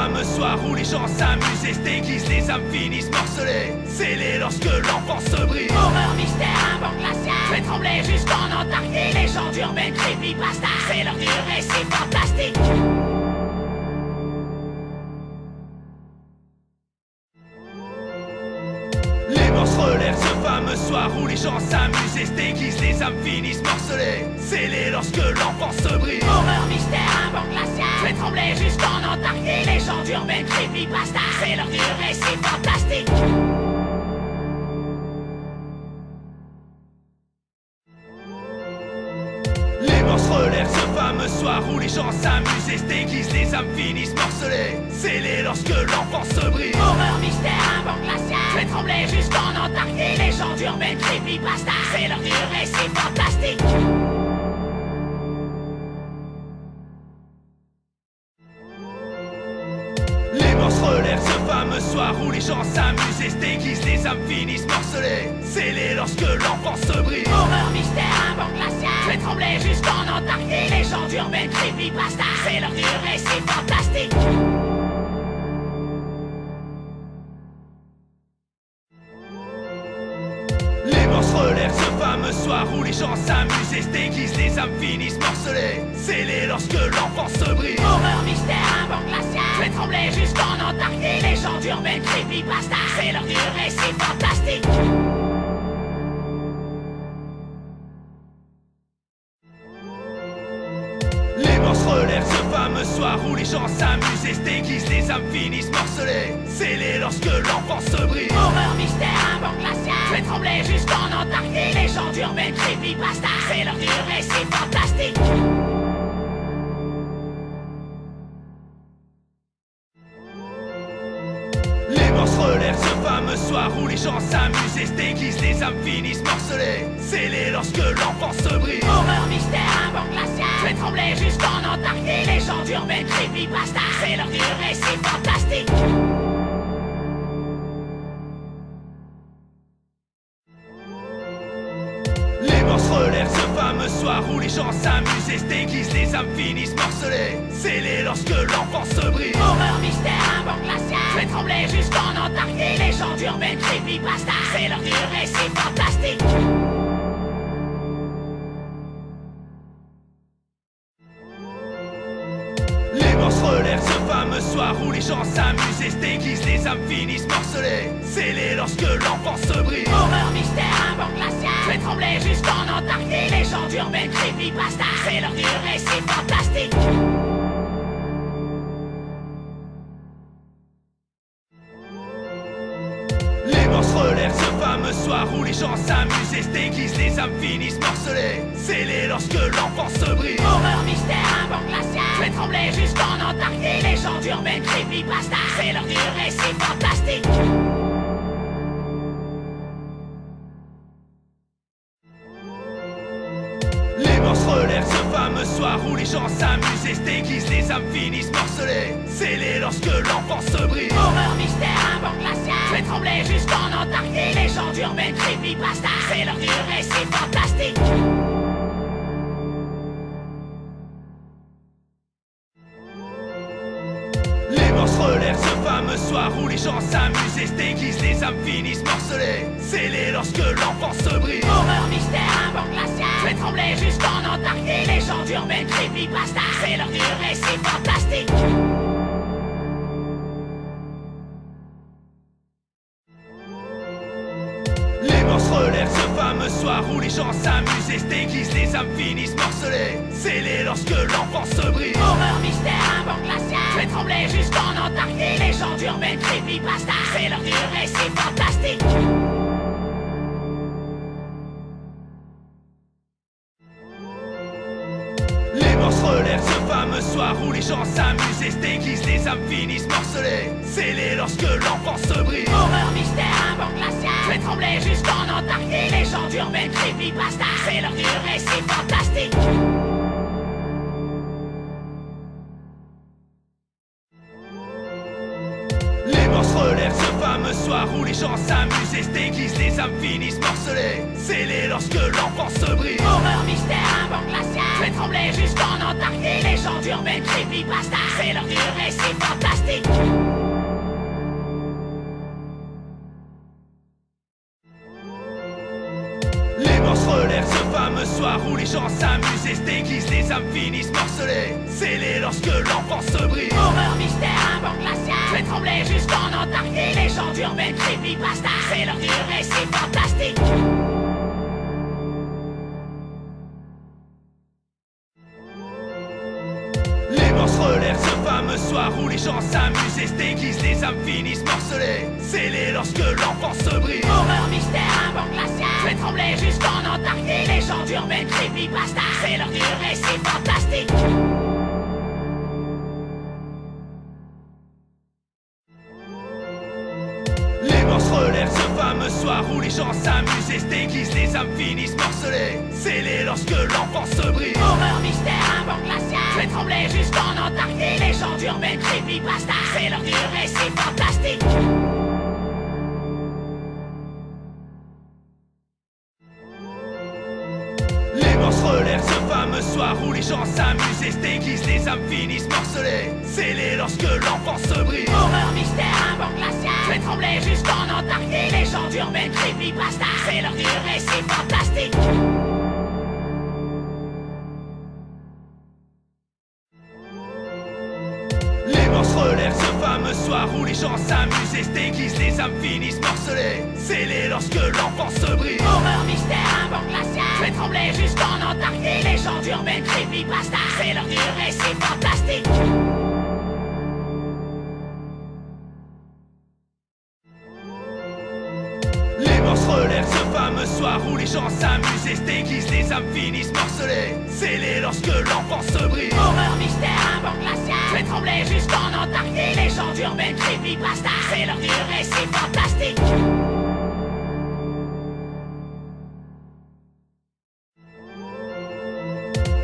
fameux soir où les gens s'amusent et se déguisent, les âmes finissent morcelées, scellées lorsque l'enfance se brise. Horreur, mystère, un vent glacial fait trembler jusqu'en Antarctique. Légende urbaine, creepypasta, c'est l'heure du récit fantastique. Les morses relèvent ce fameux soir où les gens s'amusent et se déguisent, les âmes finissent morcelées, scellées lorsque l'enfance se brise. Horreur, mystère, un vent glacial fait trembler jusqu'en Antarctique. Légende urbaine, creepypasta, c'est l'heure du récit fantastique. Les morses relèvent ce fameux soir où les gens s'amusent et se déguisent, les âmes finissent morcelées, scellées lorsque l'enfance se brise. Horreur, mystère, un vent glacial fait trembler jusqu'en Antarctique. Légende urbaine, creepypasta, c'est l'heure du récit fantastique. Les morses relèvent ce fameux soir où les gens s'amusent et se déguisent, les âmes finissent morcelées, scellées lorsque l'enfance se brise. Horreur, mystère, un vent glacial fait trembler jusqu'en Antarctique. Légende urbaine, creepypasta, c'est l'heure du récit fantastique. Les morses relèvent ce fameux soir où les gens s'amusent et se déguisent, les âmes finissent morcelées, scellées lorsque l'enfance se brise. Horreur, mystère, un vent glacial fait trembler jusqu'en Antarctique. Légende urbaine, creepypasta, c'est l'heure du récit fantastique. Les morses relèvent ce fameux soir où les gens s'amusent et se déguisent, les âmes finissent morcelées, scellées lorsque l'enfance se brise. Horreur, mystère, un vent glacial fait trembler jusqu'en Antarctique. Légende urbaine, creepypasta, c'est l'heure du récit fantastique. Les morses relèvent ce fameux soir où les gens s'amusent et se déguisent, les âmes finissent morcelées, scellées lorsque l'enfance se brise. Horreur, mystère, un vent glacial fait trembler jusqu'en Antarctique. Légende urbaine, creepypasta, c'est l'heure du récit fantastique. Les morses relèvent ce fameux soir où les gens s'amusent et se déguisent, les âmes finissent morcelées, scellées lorsque l'enfance se brise. Horreur, mystère, un vent glacial fait trembler jusqu'en Antarctique. Légende urbaine, creepypasta, c'est l'heure du récit fantastique. Les morses relèvent ce fameux soir où les gens s'amusent et se déguisent, les âmes finissent morcelées, scellées lorsque l'enfance se brise. Horreur, mystère, un vent glacial fait trembler jusqu'en Antarctique. Légende urbaine, creepypasta, c'est l'heure du récit fantastique. Les morses relèvent ce fameux soir où les gens s'amusent et se déguisent, les âmes finissent morcelées, scellées lorsque l'enfance se brise. Horreur, mystère, un vent glacial fait trembler jusqu'en Antarctique. Légende urbaine, creepypasta, c'est l'heure du récit fantastique. Les morses relèvent ce fameux soir où les gens s'amusent et se déguisent, les âmes finissent morcelées, scellées lorsque l'enfance se brise. Horreur, mystère, un vent glacial fait trembler jusqu'en Antarctique. Légende urbaine, creepypasta, c'est l'heure du récit fantastique. Les morses relèvent ce fameux soir où les gens s'amusent et se déguisent, les âmes finissent morcelées, scellées lorsque l'enfance se brise. Horreur, mystère, un vent glacial fait trembler jusqu'en Antarctique. Légende urbaine, creepypasta, c'est l'heure du récit fantastique. Les morses relèvent ce fameux soir où les gens s'amusent et se déguisent, les âmes finissent morcelées, scellées lorsque l'enfance se brise. Horreur, mystère, un vent glacial fait trembler jusqu'en Antarctique. Légende urbaine, creepypasta, c'est l'heure du récit fantastique. Les morses relèvent ce fameux soir où les gens s'amusent et se déguisent, les âmes finissent morcelées, scellées lorsque l'enfance se brise. Horreur, mystère, un vent glacial fait trembler jusqu'en Antarctique. Légende urbaine, creepypasta, c'est l'heure du récit fantastique. Les morses relèvent ce fameux soir où les gens s'amusent et se déguisent, les âmes finissent morcelées, scellées lorsque l'enfance se brise. Horreur, mystère, un vent glacial fait trembler jusqu'en Antarctique. Légende urbaines creepypasta, c'est l'heure du récit fantastique. Les morses relèvent ce fameux soir où les gens s'amusent et se déguisent, les âmes finissent morcelées, scellées lorsque l'enfance se brise. Horreur, mystère, un vent glacial fait trembler jusqu'en Antarctique. Légendes urbaines creepypasta, c'est l'heure du récit fantastique. Les morses relèvent ce fameux soir où les gens s'amusent et se déguisent, les âmes finissent morcelées, scellées lorsque l'enfance se brise. Horreur, mystère, un vent glacial fait trembler jusqu'en Antarctique. Légendes urbaines creepypasta, c'est l'heure du récit fantastique. Les morses relèvent ce fameux soir où les gens s'amusent et se déguisent, les âmes finissent morcelées, scellées lorsque l'enfance se brise. Horreur, mystère, un vent glacial fait trembler jusqu'en Antarctique. Légendes urbaines creepypasta, c'est l'heure du récit fantastique. Les morses relèvent ce fameux soir où les gens s'amusent et se déguisent, les âmes finissent morcelées, scellées lorsque l'enfance se brise. Horreur, mystère, un vent glacial fait trembler jusqu'en Antarctique. Légendes urbaines creepypasta, c'est l'heure du récit fantastique. Les morses relèvent ce fameux soir où les gens s'amusent et se déguisent, les âmes finissent morcelées, scellées lorsque l'enfance se brise. Horreur, mystère, un vent glacial fait trembler jusqu'en Antarctique. Légendes urbaines creepypasta, c'est l'heure du récit fantastique. Les morses relèvent ce fameux soir où les gens s'amusent et se déguisent, les âmes finissent morcelées, scellées lorsque l'enfance se brise. Horreur, mystère, un vent glacial fait trembler jusqu'en Antarctique. Légendes urbaines creepypasta, c'est l'heure du récit fantastique.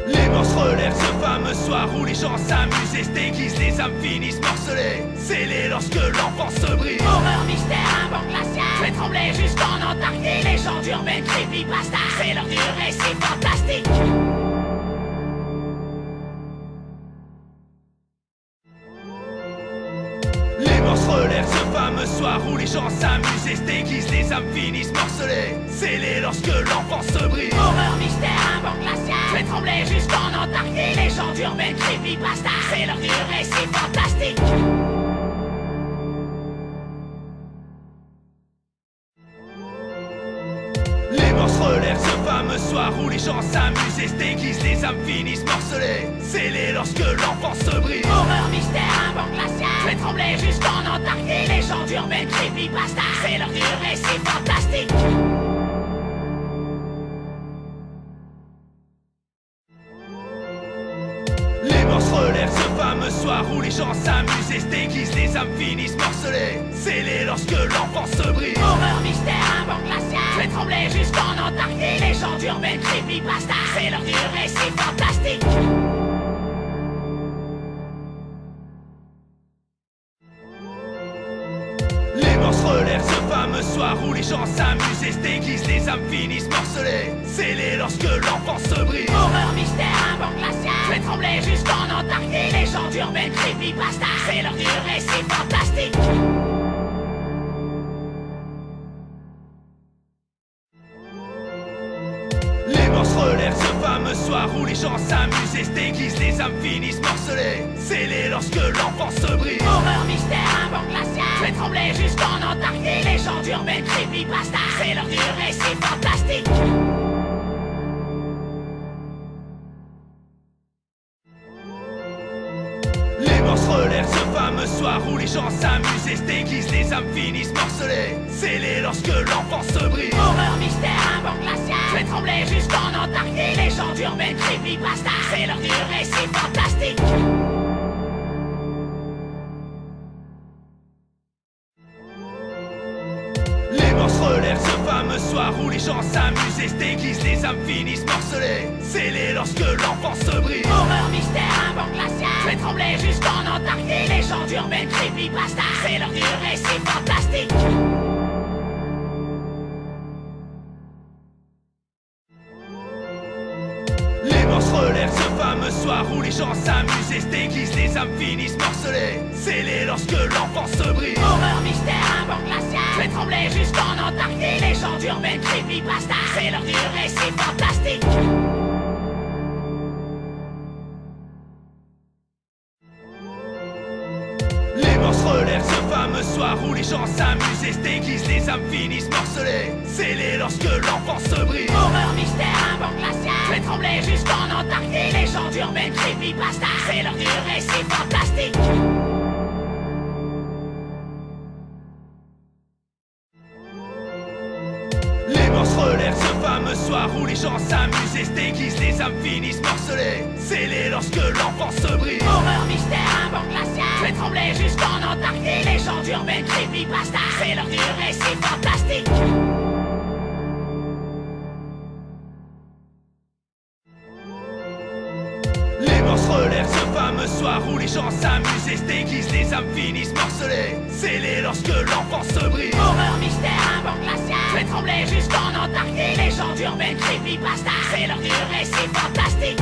Les morses relèvent ce fameux soir où les gens s'amusent et se déguisent, les âmes finissent morcelées, scellées lorsque l'enfance se brise. Horreur, mystère, un vent glacial fait trembler jusqu'en Antarctique. Légendes urbaines creepypasta, c'est l'heure du récit fantastique. Les morses relèvent ce fameux soir où les gens s'amusent et se déguisent, les âmes finissent morcelées, scellées lorsque l'enfance se brise. Horreur, mystère, un vent glacial fait trembler jusqu'en Antarctique. Légendes urbaines creepypasta, c'est l'heure du récit fantastique. Les morses relèvent ce fameux soir où les gens s'amusent et se déguisent, les âmes finissent morcelées, scellées lorsque l'enfance se brise. Horreur, mystère, un vent glacial fait trembler jusqu'en Antarctique. Légendes urbaines creepypasta, c'est l'heure du récit fantastique. Les morses relèvent ce fameux soir où les gens s'amusent et se déguisent, les âmes finissent morcelées, scellées lorsque l'enfance se brise. Horreur, mystère, un vent glacial fait trembler jusqu'en Antarctique. Légendes urbaines creepypasta, c'est l'heure du récit fantastique. Les morses relèvent ce fameux soir où les gens s'amusent et se déguisent, les âmes finissent morcelées, scellées lorsque l'enfance se brise. Horreur, mystère, un vent glacial fait trembler jusqu'en Antarctique. Légendes urbaines creepypasta, c'est l'heure du récit fantastique. Les morses relèvent ce fameux soir où les gens s'amusent et se déguisent, les âmes finissent morcelées, scellées lorsque l'enfance se brise. Horreur, mystère, un vent glacial fait trembler jusqu'en Antarctique. Légendes urbaines creepypasta, c'est l'heure du récit fantastique. Les morses relèvent ce fameux soir où les gens s'amusent et se déguisent, les âmes finissent morcelées, scellées lorsque l'enfance se brise. Horreur, mystère, un vent glacial fait trembler jusqu'en Antarctique. Légendes urbaines creepypasta, c'est l'heure du récit fantastique. Les morses relèvent ce fameux soir où les gens s'amusent et se déguisent, les âmes finissent morcelées, scellées lorsque l'enfance se brise. Horreur, mystère, un vent glacial fait trembler jusqu'en Antarctique. Légendes urbaines creepypasta, c'est l'heure du récit fantastique. Les morses relèvent ce fameux soir où les gens s'amusent et se déguisent, les âmes finissent morcelées, scellées lorsque l'enfance se brise. Horreur, mystère, un vent glacial fait trembler jusqu'en Antarctique. Légendes urbaines, creepypasta, c'est l'heure du récit fantastique. Les morses relèvent ce fameux soir où les gens s'amusent et se déguisent, les âmes finissent morcelées, scellées lorsque l'enfance se brise. Horreur, mystère, un vent glacial fait trembler jusqu'en Antarctique. Légendes urbaines, creepypasta, c'est l'heure du récit fantastique. Les morses relèvent ce fameux soir où les gens s'amusent et se déguisent, les âmes finissent morcelées, scellées lorsque l'enfance se brise. Horreur, mystère, un vent glacial fait trembler jusqu'en Antarctique. Légendes urbaines, creepypasta, c'est l'heure du récit fantastique. Les morses relèvent ce fameux soir où les gens s'amusent et se déguisent, les âmes finissent morcelées, scellées lorsque l'enfance se brise. Horreur, mystère, un vent glacial fait trembler jusqu'en Antarctique. Légendes urbaines, creepypasta, c'est l'heure du récit fantastique.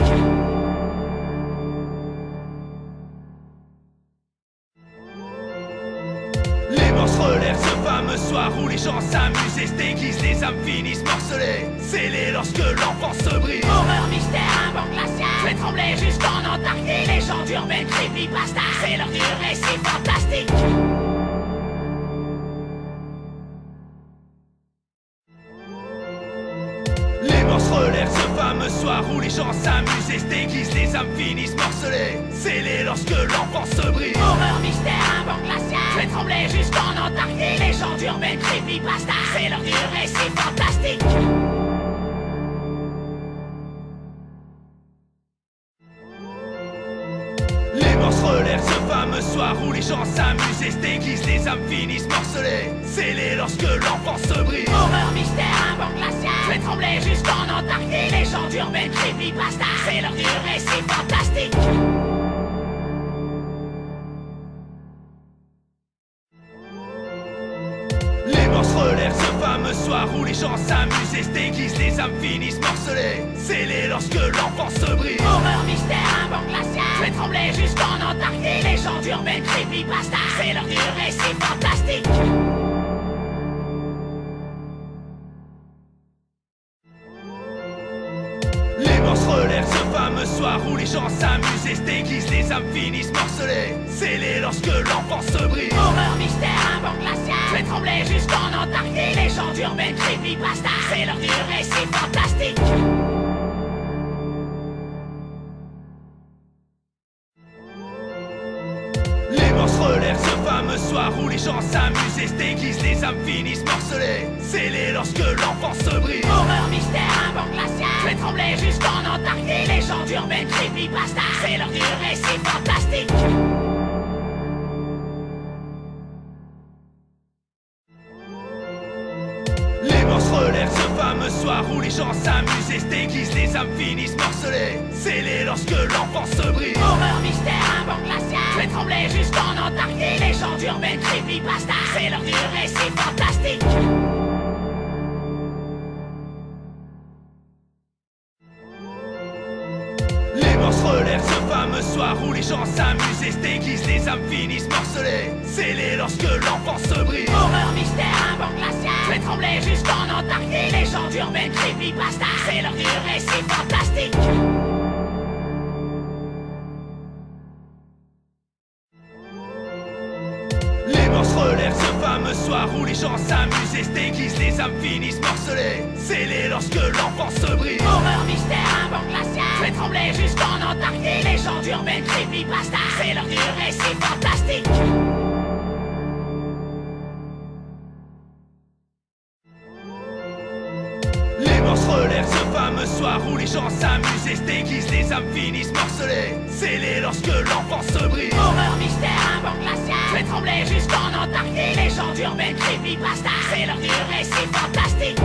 Les morses relèvent ce fameux soir où les gens s'amusent et se déguisent, les âmes finissent morcelées, scellées lorsque l'enfance se brise. Horreur, mystère, un vent glacial fait trembler jusqu'en Antarctique. Légendes urbaines, creepypasta, c'est l'heure du récit fantastique. Les morses relèvent ce fameux soir où les gens s'amusent et se déguisent, les âmes finissent morcelées, scellées lorsque l'enfance se brise. Horreur, mystère, un vent glacial fait trembler jusqu'en Antarctique. Légendes urbaines, creepypasta, c'est l'heure du récit fantastique. Les morses relèvent ce fameux soir où les gens s'amusent et se déguisent, les âmes finissent morcelées, scellées lorsque l'enfance se brise. Horreur, mystère, un vent glacial fait trembler jusqu'en Antarctique. Légendes urbaines, creepypasta, c'est l'heure du récit fantastique. Les morses relèvent ce fameux soir où les gens s'amusent et se déguisent, les âmes finissent morcelées, scellées lorsque l'enfance se brise. Horreur, mystère, un vent glacial fait trembler jusqu'en Antarctique. Légendes urbaines, creepypasta, c'est l'heure du récit fantastique. Les morses relèvent ce fameux soir où les gens s'amusent et se déguisent, les âmes finissent morcelées, scellées lorsque l'enfance se brise. Horreur, mystère, un vent glacial fait trembler jusqu'en Antarctique. Légendes urbaines, creepypasta, c'est l'heure du récit fantastique. Les morses relèvent ce fameux soir où les gens s'amusent et se déguisent, les âmes finissent morcelées, scellées lorsque l'enfance se brise. Horreur, mystère, un vent glacial fait trembler jusqu'en Antarctique. Légendes urbaines, creepypasta, c'est l'heure du récit fantastique. Les morses relèvent ce fameux soir où les gens s'amusent et se déguisent, les âmes finissent morcelées, scellées lorsque l'enfance se brise. Horreur, mystère, un vent glacial fait trembler jusqu'en Antarctique. Légendes urbaines, creepypasta, c'est l'heure du récit fantastique. Les morses relèvent ce fameux soir où les gens s'amusent et se déguisent, les âmes finissent morcelées, scellées lorsque l'enfance se brise. Horreur, mystère, un vent glacial fait trembler jusqu'en Antarctique. Légendes urbaines, creepypasta, c'est l'heure du récit fantastique. Les morses relèvent ce fameux soir où les gens s'amusent et se déguisent, les âmes finissent morcelées, scellées lorsque l'enfance se brise. Horreur, mystère, un vent glacial fait trembler jusqu'en Antarctique. Légendes urbaines, creepypasta, c'est l'heure du récit fantastique. Les morses relèvent ce fameux soir où les gens s'amusent et se déguisent, les âmes finissent morcelées, scellées lorsque l'enfance se brise. Horreur, mystère, un vent glacial fait trembler jusqu'en Antarctique. Légendes urbaines, creepypasta, c'est l'heure du récit fantastique.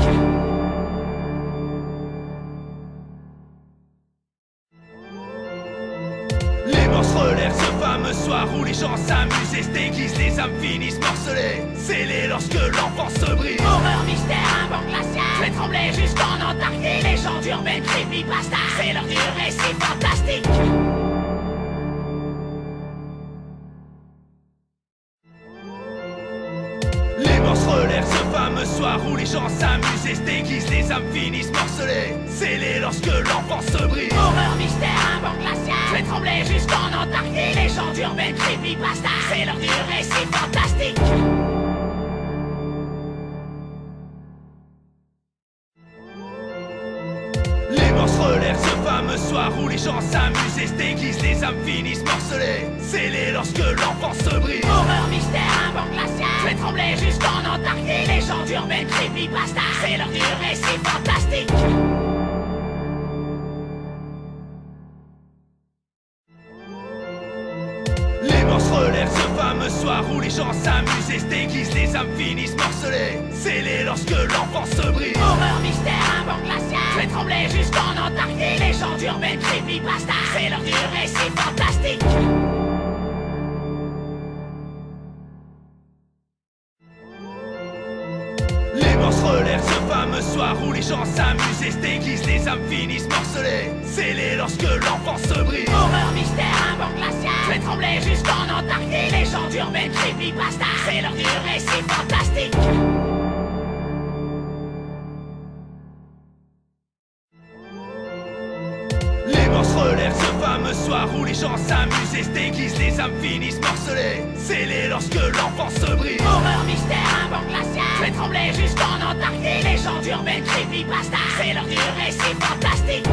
Les morses relèvent ce fameux soir où les gens s'amusent et se déguisent, les âmes finissent morcelées, scellées lorsque l'enfance se brise. Horreur, mystère, un vent glacial fait trembler jusqu'en Antarctique. Légendes urbaines, creepypasta, c'est l'heure du récit fantastique. fameux soirs où les gens s'amusent et se déguisent, les âmes finissent morcelées, scellées lorsque l'enfance se brise. Horreur, mystère, un vent glacial fait trembler jusqu'en Antarctique. Légende urbaine, creepypasta, c'est l'heure du récit fantastique. Les morses relèvent ce fameux soir où les gens s'amusent et se déguisent, les âmes finissent morcelées, scellées lorsque l'enfance se brise. Horreur, mystère, un vent glacial fait trembler jusqu'en Antarctique. Légende urbaine, creepypasta, c'est l'heure du récit fantastique. Les morses relèvent ce fameux soir où les gens s'amusent et se déguisent, les âmes finissent morcelées, scellées lorsque l'enfance se brise. Horreur, mystère, un vent glacial fait trembler jusqu'en Antarctique. Légende urbaine, creepypasta, c'est l'heure du récit fantastique. Les morses relèvent ce fameux soir où les gens s'amusent et se déguisent, les âmes finissent morcelées, scellées lorsque l'enfance se brise. Horreur, mystère, un vent glacial fait trembler jusqu'en Antarctique. Légende urbaine, creepypasta, c'est l'heure du récit fantastique. Les morses relèvent ce fameux soir où les gens s'amusent et se déguisent, les âmes finissent morcelées, scellées lorsque l'enfance se brise. Horreur, mystère, un vent glacial fait trembler jusqu'en Antarctique. Légende urbaine, creepypasta, c'est l'heure du récit fantastique.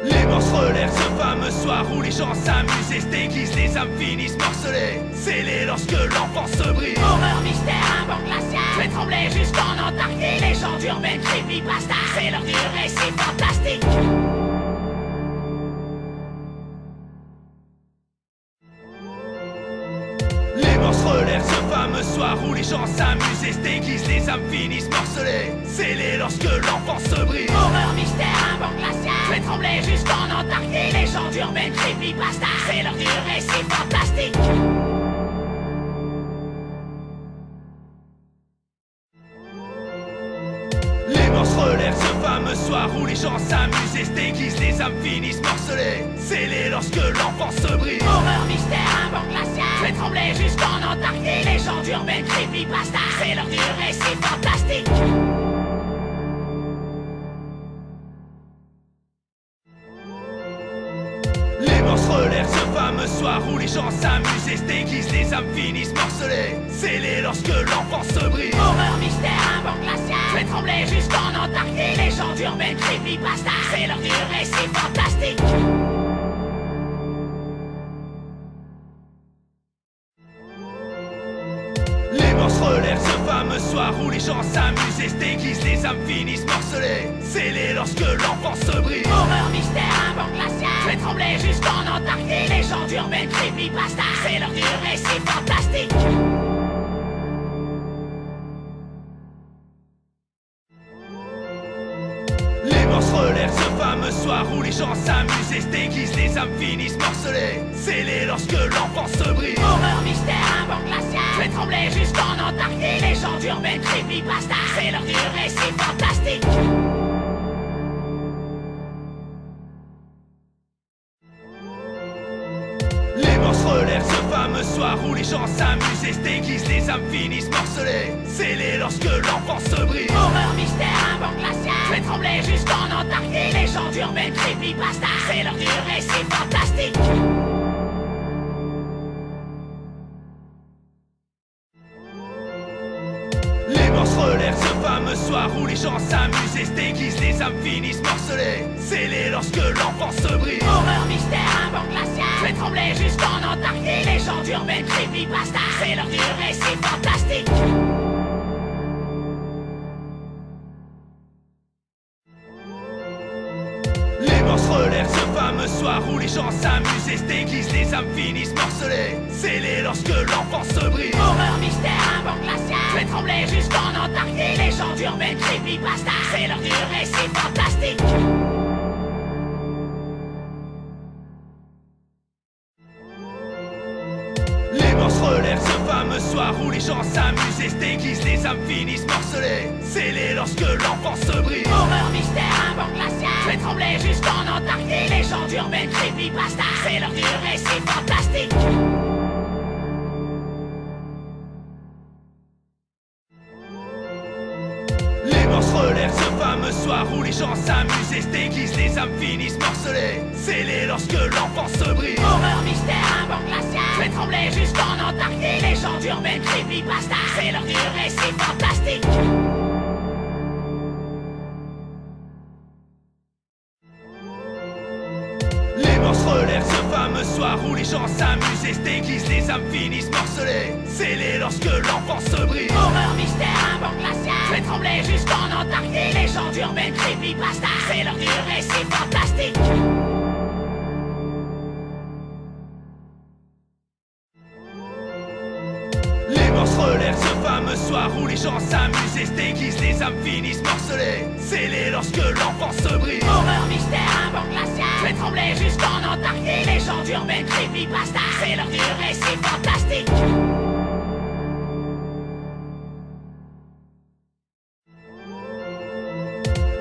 Les morses relèvent ce fameux soir où les gens s'amusent et se déguisent, les âmes finissent morcelées, scellées lorsque l'enfance se brise. Horreur, mystère, un vent glacial fait trembler jusqu'en Antarctique. Légende urbaine, creepypasta, c'est l'heure du récit fantastique. Les morses relèvent ce fameux soir où les gens s'amusent et se déguisent, les âmes finissent morcelées, scellées lorsque l'enfance se brise. Horreur, mystère, un vent glacial fait trembler jusqu'en Antarctique. Légende urbaine, creepypasta, c'est l'heure du récit fantastique. Les morses relèvent ce fameux soir où les gens s'amusent et se déguisent, les âmes finissent morcelées, scellées lorsque l'enfance se brise. Horreur, mystère, un vent glacial fait trembler jusqu'en Antarctique. Légende urbaine, creepypasta, c'est l'heure du récit fantastique. Les morses relèvent ce fameux soir où les gens s'amusent et se déguisent, les âmes finissent morcelées, scellées lorsque l'enfance se brise. Horreur, mystère, un vent glacial fait trembler jusqu'en Antarctique. Légende urbaine, creepypasta, c'est l'heure du récit fantastique. Les morses relèvent ce fameux soir où les gens s'amusent et se déguisent, les âmes finissent morcelées, scellées lorsque l'enfance se brise. Horreur, mystère, un vent glacial fait trembler jusqu'en Antarctique. Légende urbaine, creepypasta, c'est l'heure du récit fantastique. Les morses relèvent ce fameux soir où les gens s'amusent et se déguisent, les âmes finissent morcelées, scellées lorsque l'enfance se brise. Horreur, mystère, un vent glacial fait trembler jusqu'en Antarctique. Légende urbaine, creepypasta, c'est l'heure du récit fantastique. Les morses relèvent ce fameux soir où les gens s'amusent et se déguisent, les âmes finissent morcelées, scellées lorsque l'enfance se brise. Horreur, mystère, un vent glacial fait trembler jusqu'en Antarctique. Légende urbaine, creepypasta, c'est l'heure du récit fantastique. Les morses relèvent ce fameux soir où les gens s'amusent et se déguisent, les âmes finissent morcelées, scellées lorsque l'enfance se brise. Horreur, mystère, un vent glacial fait trembler jusqu'en Antarctique. Légende urbaine, creepypasta, c'est l'heure du récit fantastique. Les morses relèvent ce fameux soir où les gens s'amusent et se déguisent, les âmes finissent morcelées, scellées lorsque l'enfance se brise. Horreur, mystère, un vent glacial fait trembler jusqu'en Antarctique. Légende urbaine, creepypasta, c'est l'heure du récit fantastique. Les morses relèvent ce fameux soir où les gens s'amusent et se déguisent, les âmes finissent morcelées, scellées lorsque l'enfance se brise. Horreur, mystère, un vent glacial fait trembler jusqu'en Antarctique. Légende urbaine, creepypasta, c'est l'heure du récit fantastique. fameux soirs où les gens s'amusent et se déguisent, les âmes finissent morcelées, scellées lorsque l'enfance se brise. Horreur, mystère, un vent glacial fait trembler jusqu'en Antarctique. Légendes urbaines, creepypasta, c'est l'heure du récit fantastique. Les morts se relèvent ce fameux soir où les gens s'amusent et se déguisent, les âmes finissent morcelées, scellées lorsque l'enfance se brise. Horreur, mystère, un vent glacial fait trembler jusqu'en Antarctique. Légendes urbaines, creepypasta, c'est l'heure du récit fantastique. Les morts se relèvent ce fameux soir où les gens s'amusent et se déguisent, les âmes finissent morcelées, scellées lorsque l'enfance se brise. Horreur, mystère, un vent glacial fait trembler jusqu'en Antarctique. Légendes urbaines, creepypasta, c'est l'heure du récit fantastique.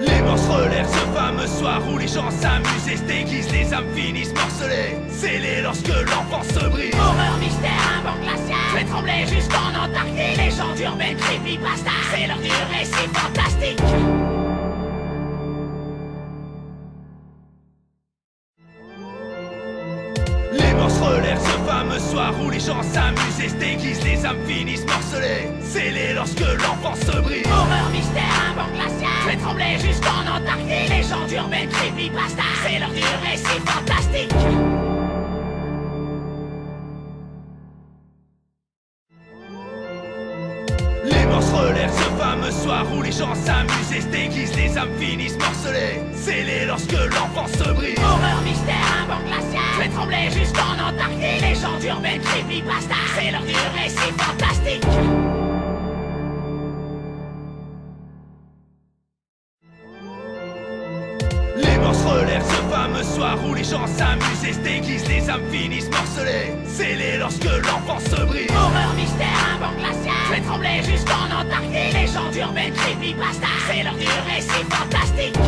Les morts se relèvent ce fameux soir où les gens s'amusent et se déguisent, les âmes finissent morcelées, scellées lorsque l'enfance se brise. Horreur, mystère, un vent glacial fait trembler jusqu'en Antarctique. Légendes urbaines, creepypasta, c'est l'heure du récit fantastique. Les morts se relèvent ce fameux soir où les gens s'amusent et se déguisent, les âmes finissent morcelées, scellées lorsque l'enfance se brise. Horreur, mystère, un vent glacial fait trembler jusqu'en Antarctique. Légendes urbaines, creepypasta, c'est l'heure du récit fantastique. Les morts se relèvent ce fameux soir où les gens s'amusent et se déguisent, les âmes finissent morcelées, scellées lorsque l'enfance se brise. Horreur, mystère, un vent glacial fait trembler jusqu'en Antarctique. Légendes urbaines, creepypasta, c'est l'heure du récit fantastique. Les morts se relèvent ce fameux soir où les gens s'amusent et se déguisent, les âmes finissent morcelées, scellées lorsque l'enfance se brise. Horreur, mystère, un vent glacial fait trembler jusqu'en Antarctique. Légendes urbaines, creepypasta, c'est l'heure du récit fantastique.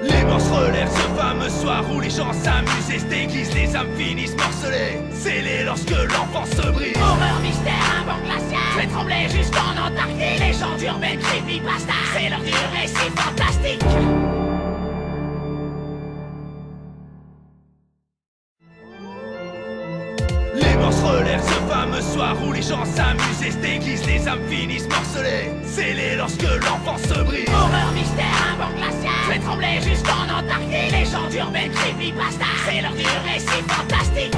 Les morts se relèvent ce fameux soir où les gens s'amusent et se déguisent, les âmes finissent morcelées, scellées lorsque l'enfance se brise. Horreur, mystère, un vent glacial fait trembler jusqu'en Antarctique. Légendes urbaines, creepypasta, c'est l'heure du récit fantastique. Les morts se relèvent ce fameux soir où les gens s'amusent et se déguisent, les âmes finissent morcelées, scellées lorsque l'enfance se brise. Horreur, mystère, un vent glacial fait trembler jusqu'en Antarctique. Légendes urbaines, creepypasta, c'est l'heure du récit fantastique.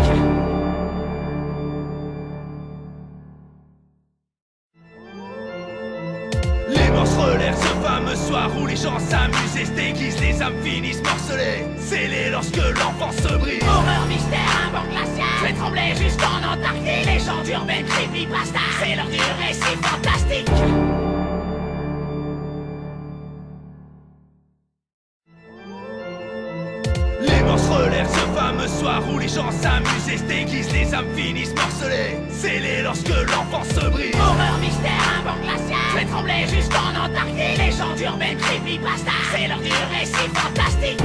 Les morts se relèvent ce fameux soir où les gens s'amusent et se déguisent, les âmes finissent morcelées, scellées lorsque l'enfance se brise. Horreur, mystère, un vent glacial fait trembler jusqu'en Antarctique. Légendes urbaines, creepypasta, c'est l'heure du récit fantastique. Les morts se relèvent ce fameux soir où les gens s'amusent et se déguisent, les âmes finissent morcelées, scellées lorsque l'enfance se brise. Horreur, mystère, un vent glacial fait trembler jusqu'en Antarctique. Légendes urbaines, creepypasta, c'est l'heure du récit fantastique.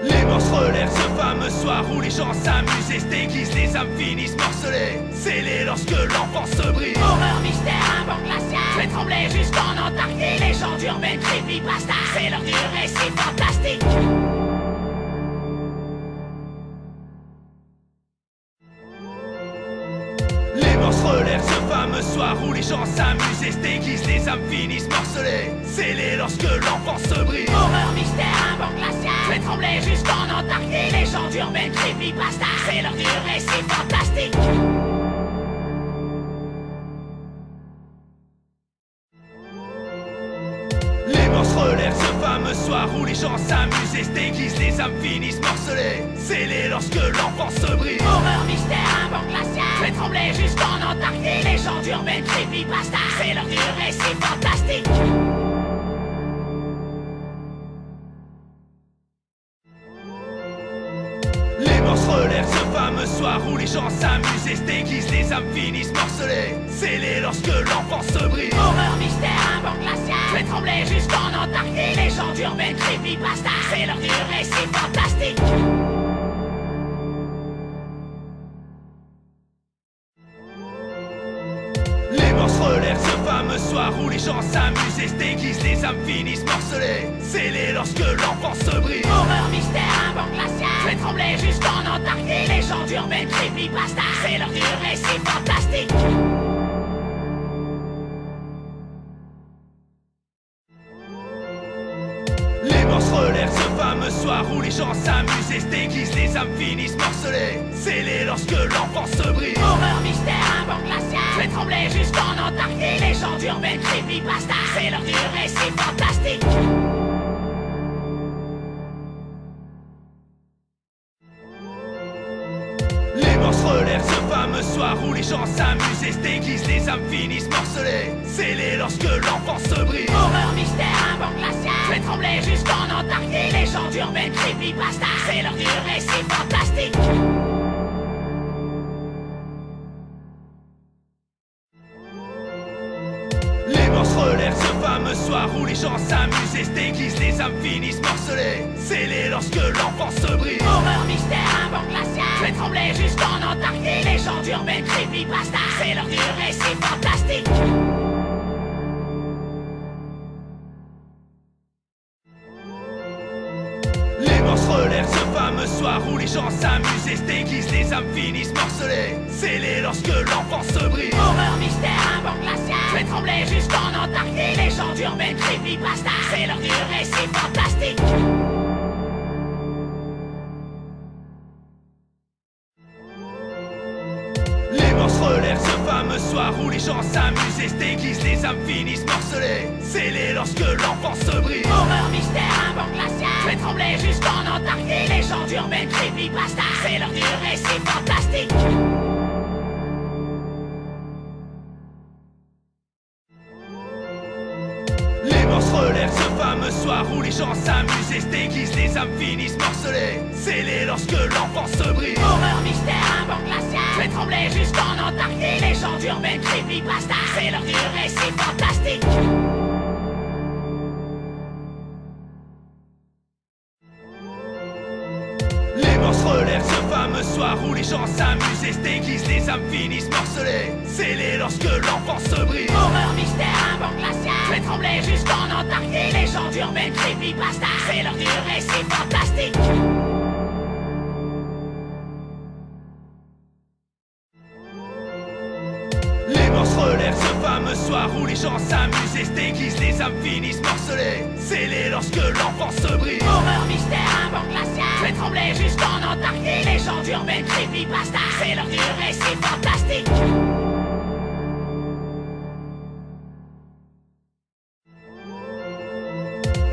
Les morts se relèvent ce fameux soir où les gens s'amusent et se déguisent, les âmes finissent morcelées, scellées lorsque l'enfance se brise. Horreur, mystère, un vent glacial fait trembler jusqu'en Antarctique. Légendes urbaines, creepypasta, c'est l'heure du récit fantastique. Les morts se relèvent ce fameux soir où les gens s'amusent et se déguisent, les âmes finissent morcelées, scellées lorsque l'enfance se brise. Horreur, mystère, un vent glacial fait trembler jusqu'en Antarctique. Légendes urbaines, creepypasta, c'est l'heure du récit fantastique. Les morts se relèvent ce fameux soir où les gens s'amusent et se déguisent, les âmes finissent morcelées, scellées lorsque l'enfance se brise. Horreur, mystère, un vent glacial fait trembler jusqu'en Antarctique. Légendes urbaines, creepypasta, c'est l'heure du récit fantastique. Les morts se relèvent ce fameux soir où les gens s'amusent et se déguisent, les âmes finissent morcelées, scellées lorsque l'enfance se brise. Horreur, mystère, un vent glacial fait trembler jusqu'en Antarctique. Légendes urbaines, creepypasta, c'est l'heure du récit fantastique. soir où les gens s'amusent et se déguisent, les âmes finissent morcelées, scellées lorsque l'enfance se brise. Horreur, mystère, un vent glacial fait trembler jusqu'en Antarctique. Légende urbaine, creepypasta, c'est l'heure du récit fantastique. Les morses relèvent ce fameux soir où les gens s'amusent et se déguisent, les âmes finissent morcelées, scellées lorsque l'enfance se brise. Horreur, mystère, un vent glacial fait trembler jusqu'en Antarctique. Légende urbaine, creepypasta, c'est l'heure du récit fantastique. Les morses relèvent ce fameux soir où les gens s'amusent et se déguisent, les âmes finissent morcelées, scellées lorsque l'enfance se brise. Horreur, mystère, un vent glacial fait trembler jusqu'en Antarctique. Légende urbaine, creepypasta, c'est l'heure du récit fantastique. Les morses relèvent ce fameux soir où les gens s'amusent et se déguisent, les âmes finissent morcelées, scellées lorsque l'enfance se brise. Horreur, mystère, un vent glacial fait trembler jusqu'en Antarctique. Légende urbaine, creepypasta, c'est l'heure du récit fantastique. Les morses relèvent ce fameux soir où les gens s'amusent et se déguisent, les âmes finissent morcelées, scellées lorsque l'enfance se brise. Horreur, mystère, un vent glacial fait trembler jusqu'en Antarctique. Légende urbaine, creepypasta, c'est l'heure du récit fantastique. Les morses relèvent ce fameux soir où les gens s'amusent et se déguisent, les âmes finissent morcelées, scellées lorsque l'enfance se brise. Horreur, mystère, un vent glacial fait trembler jusqu'en Antarctique. Légende urbaine, creepypasta, c'est l'heure du récit fantastique. Les morses relèvent ce fameux soir où les gens s'amusent et se déguisent, les âmes finissent morcelées, scellées lorsque l'enfance se brise. Horreur, mystère, un vent glacial fait trembler jusqu'en Antarctique. Légende urbaine, creepypasta, c'est l'heure du récit fantastique. Les morses relèvent ce fameux soir où les gens s'amusent et se déguisent, les âmes finissent morcelées, scellées lorsque l'enfance se brise. Horreur, mystère, un vent glacial fait trembler jusqu'en Antarctique. Légende urbaine, creepypasta, c'est l'heure du récit fantastique. Les morses relèvent ce fameux soir où les gens s'amusent et se déguisent, les âmes finissent morcelées, scellées lorsque l'enfance se brise. Horreur, mystère, un vent glacial fait trembler jusqu'en Antarctique. Légende urbaine, creepypasta, c'est l'heure du récit fantastique.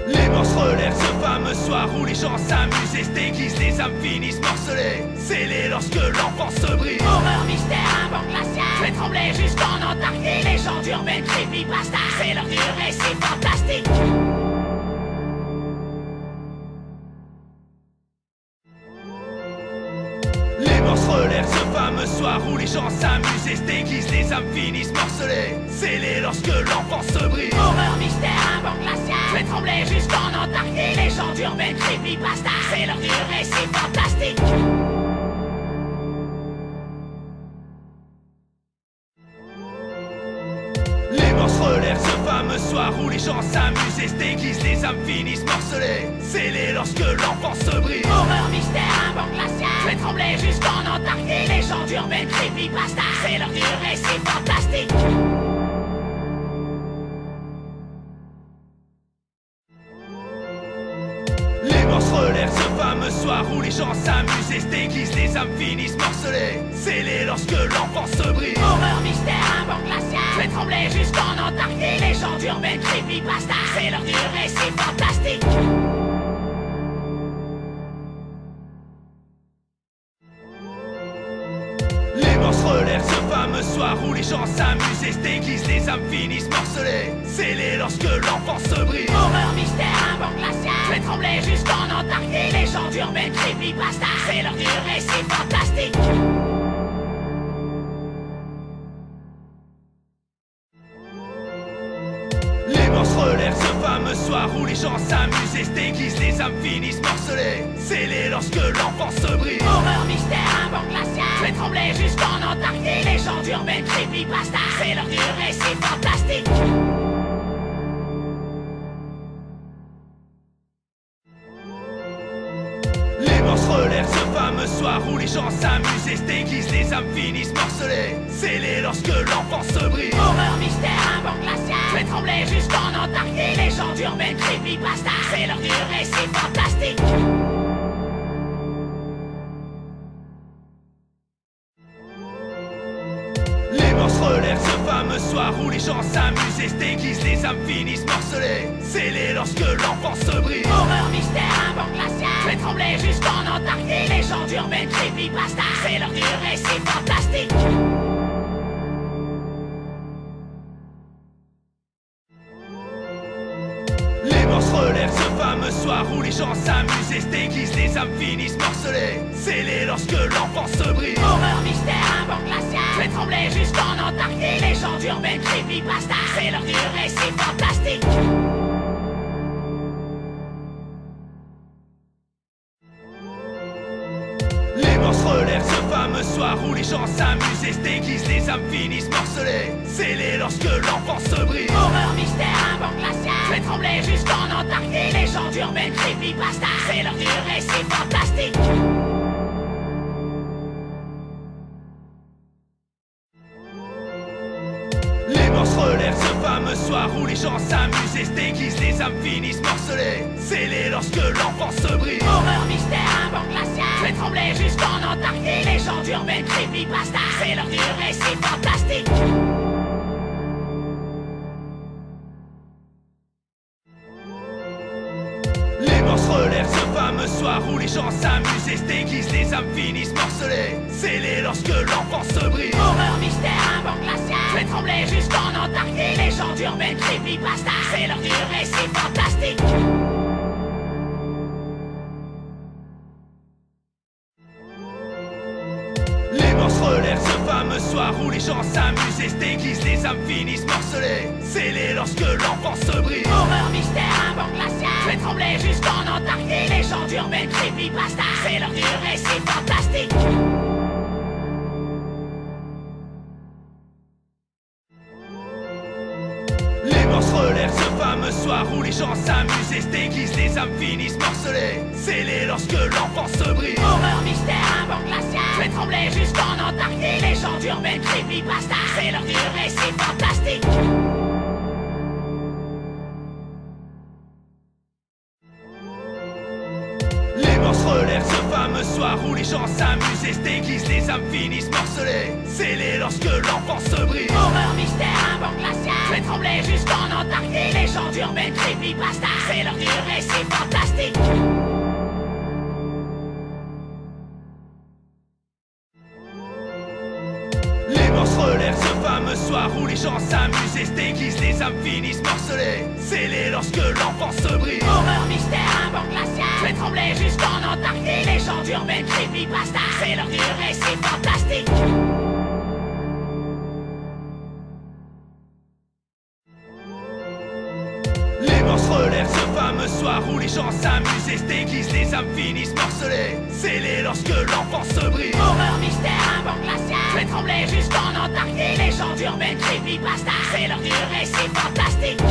Les morses relèvent ce fameux soir où les gens s'amusent et se déguisent, les âmes finissent morcelées, scellées lorsque l'enfance se brise. Horreur, mystère, un vent glacial fait trembler jusqu'en Antarctique. Légende urbaine, creepypasta, c'est l'heure du récit fantastique. Les morses relèvent ce fameux soir où les gens s'amusent et se déguisent, les âmes finissent morcelées, scellées lorsque l'enfance se brise. Horreur, mystère, un vent glacial fait trembler jusqu'en Antarctique. Légende urbaine, creepypasta, c'est l'heure du récit fantastique. Les morses relèvent ce fameux soir où les gens s'amusent et se déguisent, les âmes finissent morcelées, scellées lorsque l'enfance se brise. Horreur, mystère, un vent glacial fait trembler jusqu'en Antarctique. Légende urbaine, creepypasta, c'est l'heure du récit fantastique. Les morses relèvent ce fameux soir où les gens s'amusent et se déguisent, les âmes finissent morcelées, scellées lorsque l'enfance se brise. Horreur, mystère, un vent glacial fait trembler jusqu'en Antarctique. Légende urbaine, creepypasta, c'est l'heure du récit fantastique. Les morses relèvent ce fameux soir où les gens s'amusent et se déguisent, les âmes finissent morcelées, scellées lorsque l'enfance se brise. Horreur, mystère, un vent glacial fait trembler jusqu'en Antarctique. Légende urbaine, creepypasta, c'est l'heure du récit fantastique. Les morses relèvent ce fameux soir où les gens s'amusent et se déguisent, les âmes finissent morcelées, scellées lorsque l'enfance se brise. Horreur, mystère, un vent glacial fait trembler jusqu'en Antarctique. Légende urbaine, creepypasta, c'est l'heure du récit fantastique. fameux soir où les gens s'amusent et se déguisent, les âmes finissent morcelées, scellées lorsque l'enfance se brise. Horreur, mystère, un vent glacial fait trembler jusqu'en Antarctique. Légende urbaine, creepypasta, c'est l'heure du récit fantastique. Les monstres relèvent ce fameux soir où les gens s'amusent et se déguisent, les âmes finissent morcelées, scellées lorsque l'enfance se brise. Horreur, mystère, un vent glacial fait trembler jusqu'en Antarctique. Légende urbaine, creepypasta, c'est l'heure du récit fantastique. Les monstres relèvent ce fameux soir où les gens s'amusent et se déguisent, les âmes finissent morcelées, scellées lorsque l'enfance se brise. Horreur, mystère, un vent glacial fait trembler jusqu'en Antarctique. Légende urbaine, creepypasta, c'est l'heure du récit fantastique. Les monstres relèvent ce fameux soir où les gens s'amusent et se déguisent, les âmes finissent morcelées, scellées lorsque l'enfance se brise. Horreur, mystère, un vent glacial fait trembler jusqu'en Antarctique. Légende urbaine, creepypasta, c'est l'heure du récit fantastique. Les monstres relèvent ce fameux soir où les gens s'amusent et se déguisent, les âmes finissent morcelées, scellées lorsque l'enfance se brise. Horreur, mystère, un vent glacial fait trembler jusqu'en Antarctique. Légende urbaine, creepypasta, c'est l'heure du récit fantastique. Les monstres relèvent ce fameux soir où les gens s'amusent et se déguisent, les âmes finissent morcelées, scellées lorsque l'enfance se brise. Horreur, mystère, un vent glacial fait trembler jusqu'en Antarctique. Légende urbaine, creepypasta, c'est l'heure du récit fantastique. Les monstres relèvent ce fameux soir où les gens s'amusent et se déguisent, les âmes finissent morcelées, scellées lorsque l'enfance se brise. Horreur, mystère, un vent glacial fait trembler jusqu'en Antarctique. Légende urbaine, creepypasta, c'est l'heure du récit fantastique. Les monstres relèvent ce fameux soir où les gens s'amusent et se déguisent, les âmes finissent morcelées, scellées lorsque l'enfance se brise. Horreur, mystère, un vent glacial fait trembler jusqu'en Antarctique. Légende urbaine, creepypasta, c'est l'heure du récit fantastique. Les monstres relèvent ce fameux soir où les gens s'amusent et se déguisent, les âmes finissent morcelées, scellées lorsque l'enfance se brise. Horreur, mystère, un vent glacial fait trembler jusqu'en Antarctique. Légende urbaine, creepypasta, c'est l'heure du récit fantastique. Les monstres relèvent ce fameux soir où les gens s'amusent et se déguisent, les âmes finissent morcelées, scellées lorsque l'enfance se brise. Horreur, mystère, un vent glacial fait trembler jusqu'en Antarctique. Légende urbaine, creepypasta, c'est l'heure du récit fantastique. Les monstres relèvent ce fameux soir où les gens s'amusent et se déguisent, les âmes finissent morcelées, scellées lorsque l'enfance se brise. Horreur, mystère, un vent glacial fait trembler jusqu'en Antarctique. Légende urbaine, creepypasta, c'est l'heure du récit fantastique.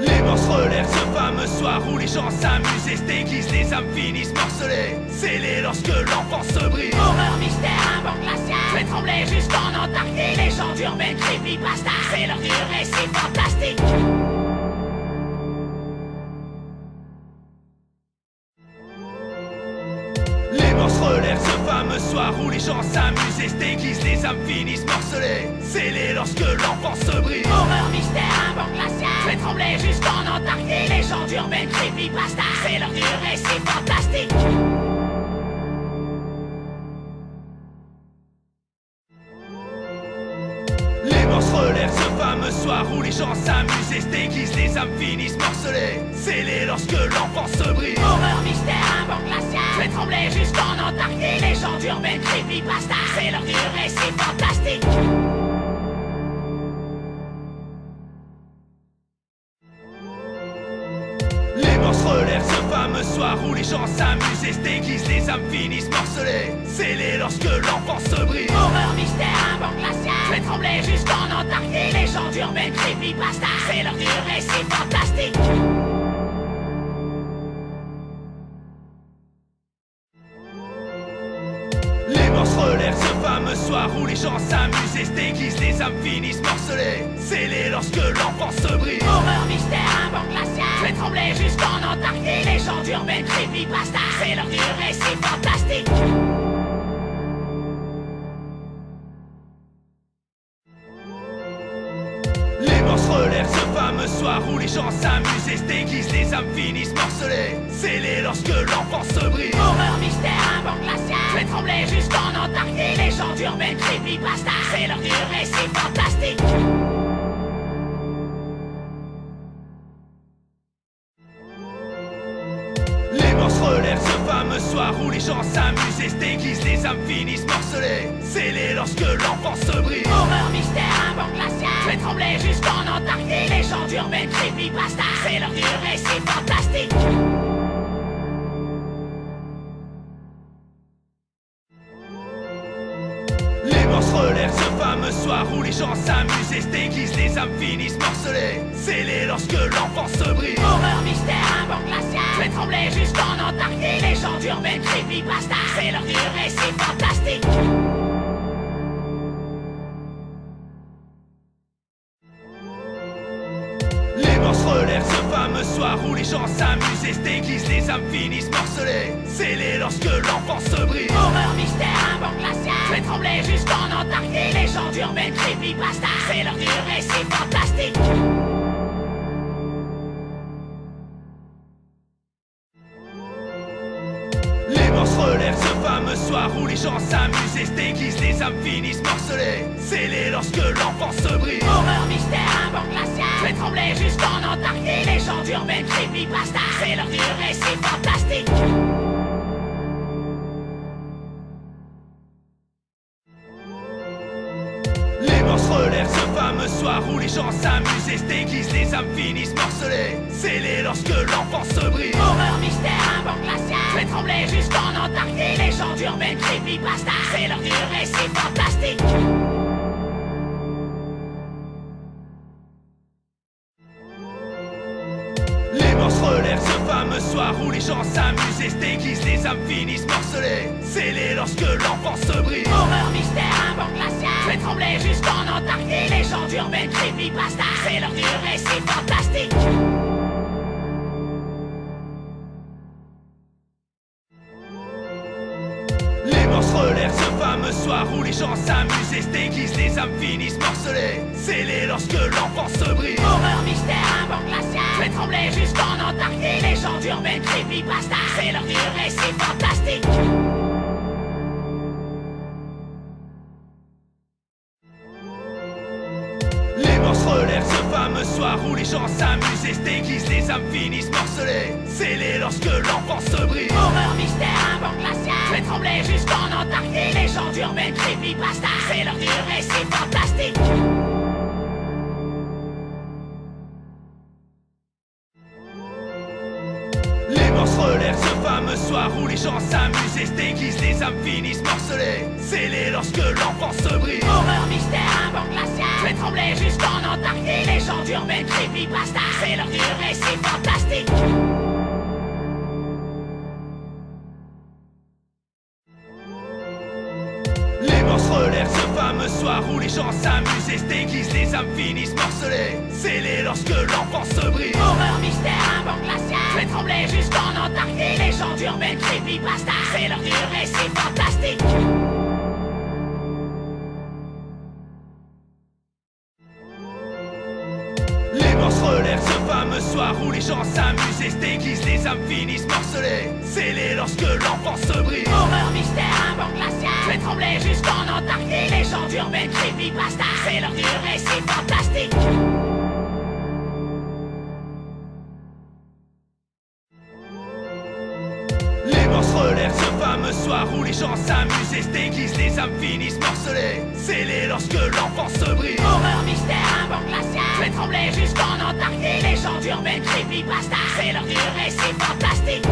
Les monstres relèvent ce fameux soir où les gens s'amusent et se déguisent, les âmes finissent morcelées, scellées lorsque l'enfance se brise. Horreur, mystère, un vent glacial fait trembler jusqu'en Antarctique. Légende urbaine, creepypasta, c'est l'heure du récit fantastique. Les monstres relèvent ce fameux soir où les gens s'amusent et se déguisent, les âmes finissent morcelées, scellées lorsque l'enfance se brise. Horreur, mystère, un vent glacial fait trembler jusqu'en Antarctique. Légende urbaine, creepypasta, c'est l'heure du récit fantastique. Les monstres relèvent ce fameux soir où les gens s'amusent et se déguisent, les âmes finissent morcelées, scellées lorsque l'enfance se brise. Horreur, mystère, un vent glacial fait trembler jusqu'en Antarctique. Légende urbaine, creepypasta, c'est l'heure du récit fantastique. Les monstres relèvent ce fameux soir où les gens s'amusent et se déguisent, les âmes finissent morcelées, scellées lorsque l'enfance se brise. Horreur, mystère, un vent glacial fait trembler jusqu'en Antarctique. Légende urbaine, creepypasta, c'est l'heure du récit fantastique. soir où les gens s'amusent et se déguisent, les âmes finissent morcelées, scellées lorsque l'enfance se brise. Horreur, mystère, un vent glacial fait trembler jusqu'en Antarctique. Légende urbaine, creepypasta, c'est l'heure du récit fantastique. Les morts se relèvent ce fameux soir où les gens s'amusent et se déguisent, les âmes finissent morcelées, scellées lorsque l'enfance se brise. Horreur, mystère, un vent glacial fait trembler jusqu'en Antarctique. Légende urbaine, creepypasta, c'est l'heure du récit fantastique. Les morts se relèvent ce fameux soir où les gens s'amusent et se déguisent, les âmes finissent morcelées, scellées lorsque l'enfance se brise. Horreur, mystère, un vent glacial fait trembler jusqu'en Antarctique. Légende urbaine, creepypasta, c'est l'heure du récit fantastique. Les morts se relèvent ce fameux soir où les gens s'amusent et se déguisent, les âmes finissent morcelées, scellées lorsque l'enfance se brise. Horreur, mystère, un vent glacial fait trembler jusqu'en Antarctique. Légende urbaine, creepypasta, c'est l'heure du récit fantastique. Les morts se relèvent ce fameux soir où les gens s'amusent et se déguisent, les âmes finissent morcelées, scellées lorsque l'enfance se brise. Horreur, mystère, un vent glacial fait trembler jusqu'en Antarctique. Légende urbaine, creepypasta, c'est l'heure du récit fantastique. Les morts se relèvent ce fameux soir où les gens s'amusent et se déguisent, les âmes finissent morcelées, scellées lorsque l'enfance se brise. Horreur, mystère, un vent glacial fait trembler jusqu'en Antarctique. Légende urbaine, creepypasta, c'est l'heure du récit fantastique. Les morts se relèvent ce fameux soir où les gens s'amusent et se déguisent, les âmes finissent morcelées, scellées lorsque l'enfance se brise. Horreur, mystère, un vent glacial fait trembler jusqu'en Antarctique. Légende urbaine, creepypasta, c'est l'heure du récit fantastique. Les morts se relèvent ce fameux soir où les gens s'amusent et se déguisent, les âmes finissent morcelées, scellées lorsque l'enfance se brise. Horreur, mystère, un vent glacial fait trembler jusqu'en Antarctique. Légende urbaine, creepypasta, c'est l'heure du récit fantastique. Les morts se relèvent ce fameux soir où les gens s'amusent et se déguisent, les âmes finissent morcelées, scellées lorsque l'enfance se brise. Horreur, mystère, un vent glacial fait trembler jusqu'en Antarctique. Légende urbaine, creepypasta, c'est l'heure du récit fantastique. Les morts se relèvent ce fameux soir où les gens s'amusent et se déguisent, les âmes finissent morcelées, scellées lorsque l'enfance se brise. Horreur, mystère, un vent glacial fait trembler jusqu'en Antarctique. Légende urbaine, creepypasta, c'est l'heure du récit fantastique. Les morts se relèvent ce fameux soir où les gens s'amusent et se déguisent, les âmes finissent morcelées, scellées lorsque l'enfance se brise. Horreur, mystère, un vent glacial fait trembler jusqu'en Antarctique. Légende urbaine, creepypasta, c'est l'heure du récit fantastique. Les morts se relèvent ce fameux soir où les gens s'amusent et se déguisent, les âmes finissent morcelées, scellées lorsque l'enfance se brise. Horreur, mystère, un vent glacial fait trembler jusqu'en Antarctique. Légende urbaine, creepypasta, c'est l'heure du récit fantastique. Les morts se relèvent ce fameux soir où les gens s'amusent et se déguisent, les âmes finissent morcelées, scellées lorsque l'enfance se brise. Horreur, mystère, un vent glacial fait trembler jusqu'en Antarctique. Légende urbaine, creepypasta, c'est l'heure du récit fantastique. Les morts se relèvent ce fameux soir où les gens s'amusent et se déguisent, les âmes finissent morcelées, scellées lorsque l'enfance se brise. Horreur, mystère, un vent glacial fait trembler jusqu'en Antarctique. Légende urbaine, creepypasta, c'est l'heure du récit fantastique.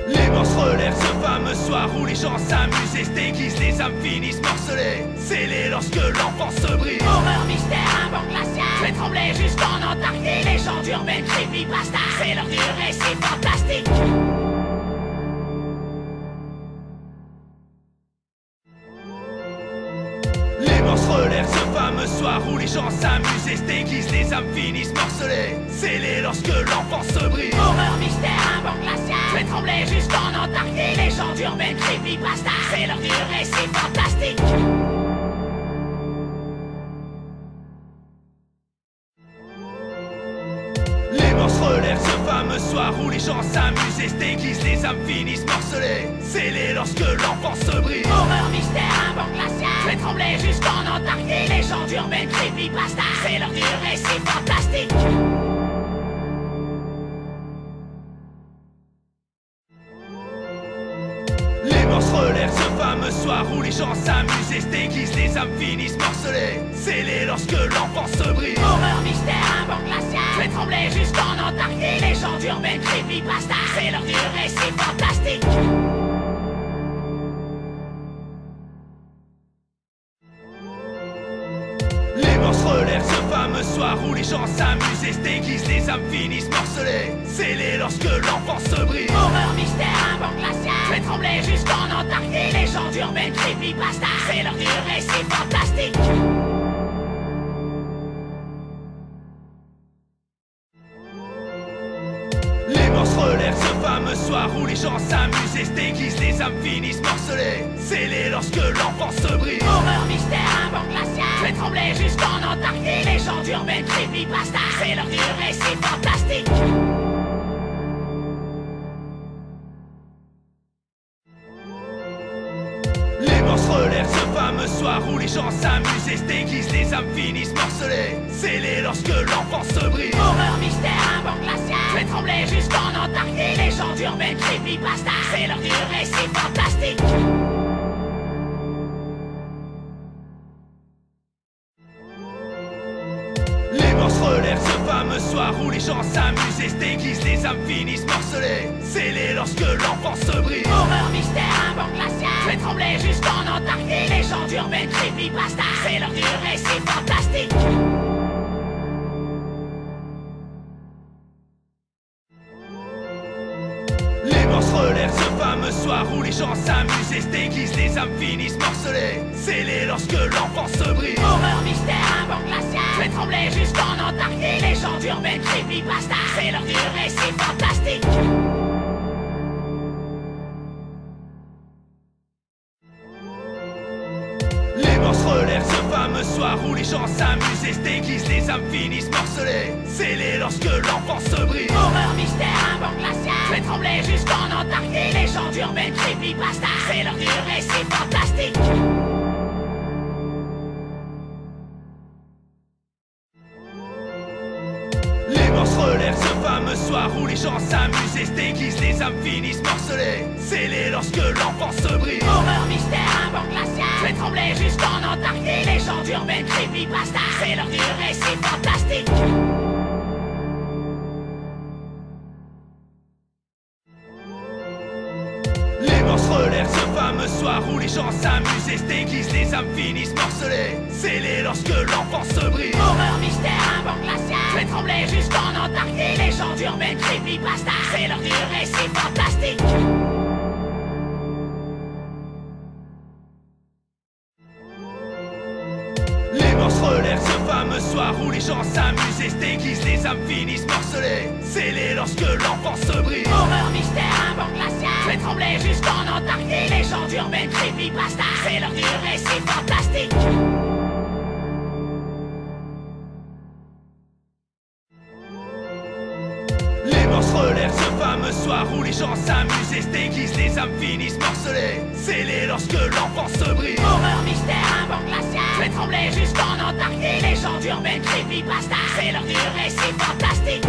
Les morts se relèvent ce fameux soir où les gens s'amusent et se déguisent, les âmes finissent morcelées, scellées lorsque l'enfance se brise. Horreur, mystère, un vent glacial fait trembler jusqu'en Antarctique. Légende urbaine, creepypasta, c'est l'heure du récit fantastique. relèvent ce fameux soir où les gens s'amusent et se déguisent, les âmes finissent morcelées, scellées lorsque l'enfance se brise. Horreur, mystère, un vent glacial fait trembler jusqu'en Antarctique. Légende urbaine, creepypasta, c'est l'heure du récit fantastique. Les morses relèvent ce fameux soir où les gens s'amusent et se déguisent, les âmes finissent morcelées, scellées lorsque l'enfance se brise. Horreur, mystère, un vent glacial fait trembler jusqu'en Antarctique. Légende urbaine, creepypasta, c'est l'heure du récit fantastique. Les morses relèvent ce fameux soir où les gens s'amusent et se déguisent, les âmes finissent morcelées, scellées lorsque l'enfance se brise. Horreur, mystère, un vent glacial fait trembler jusqu'en Antarctique. Légende urbaine, creepypasta, c'est l'heure du récit fantastique. Les morses relèvent ce fameux soir où les gens s'amusent et se déguisent, les âmes finissent morcelées, scellées lorsque l'enfance se brise. Horreur, mystère, un vent glacial fait trembler jusqu'en Antarctique. Légende urbaine, creepypasta, c'est l'heure du récit fantastique. Les morses relèvent ce fameux soir où les gens s'amusent et se déguisent, les âmes finissent morcelées, scellées lorsque l'enfance se brise. Horreur, mystère, un vent glacial fait trembler jusqu'en Antarctique. Légende urbaine, creepypasta, c'est l'heure du récit fantastique. Les morses relèvent ce fameux soir où les gens s'amusent et se déguisent, les âmes finissent morcelées, scellées lorsque l'enfance se brise. Horreur, mystère, un vent glacial fait trembler jusqu'en Antarctique. Légende urbaine, creepypasta, c'est l'heure du récit fantastique. Les morses relèvent ce fameux soir où les gens s'amusent et se déguisent, les âmes finissent morcelées, scellées lorsque l'enfance se brise. Horreur, mystère, un vent glacial fait trembler jusqu'en Antarctique. Légende urbaine, creepypasta, c'est l'heure du récit fantastique. Les morses relèvent ce fameux soir où les gens s'amusent et se déguisent, les âmes finissent morcelées, scellées lorsque l'enfance se brise. Horreur, mystère, un vent glacial fait trembler jusqu'en Antarctique. Légende urbaine, creepypasta, c'est l'heure du récit fantastique. Les morses relèvent ce fameux soir où les gens s'amusent et se déguisent, les âmes finissent morcelées, scellées lorsque l'enfance se brise. Horreur, mystère, un vent glacial fait trembler jusqu'en Antarctique. Légende urbaine, creepypasta, c'est l'heure du récit fantastique. Les morses relèvent ce fameux soir où les gens s'amusent et se déguisent, les âmes finissent morcelées, scellées lorsque l'enfance se brise. Horreur, mystère, un vent glacial fait trembler jusqu'en Antarctique. Légende urbaine, creepypasta, c'est l'heure du récit fantastique. Les morses relèvent ce fameux soir où les gens s'amusent et se déguisent, les âmes finissent morcelées, scellées lorsque l'enfance se brise. Horreur, mystère, un vent glacial fait trembler jusqu'en Antarctique. Légende urbaine, creepypasta, c'est l'heure du récit fantastique. Les morses relèvent ce fameux soir où les gens s'amusent et se déguisent, les âmes finissent morcelées, scellées lorsque l'enfance se brise. Horreur, mystère, un vent glacial fait trembler jusqu'en Antarctique. Légende urbaine, creepypasta, c'est l'heure du récit fantastique. Les morses relèvent ce fameux soir où les gens s'amusent et se déguisent, les âmes finissent morcelées, scellées lorsque l'enfance se brise. Horreur, mystère, un vent glacial fait trembler jusqu'en Antarctique. Légende urbaine, creepypasta, c'est l'heure du récit fantastique.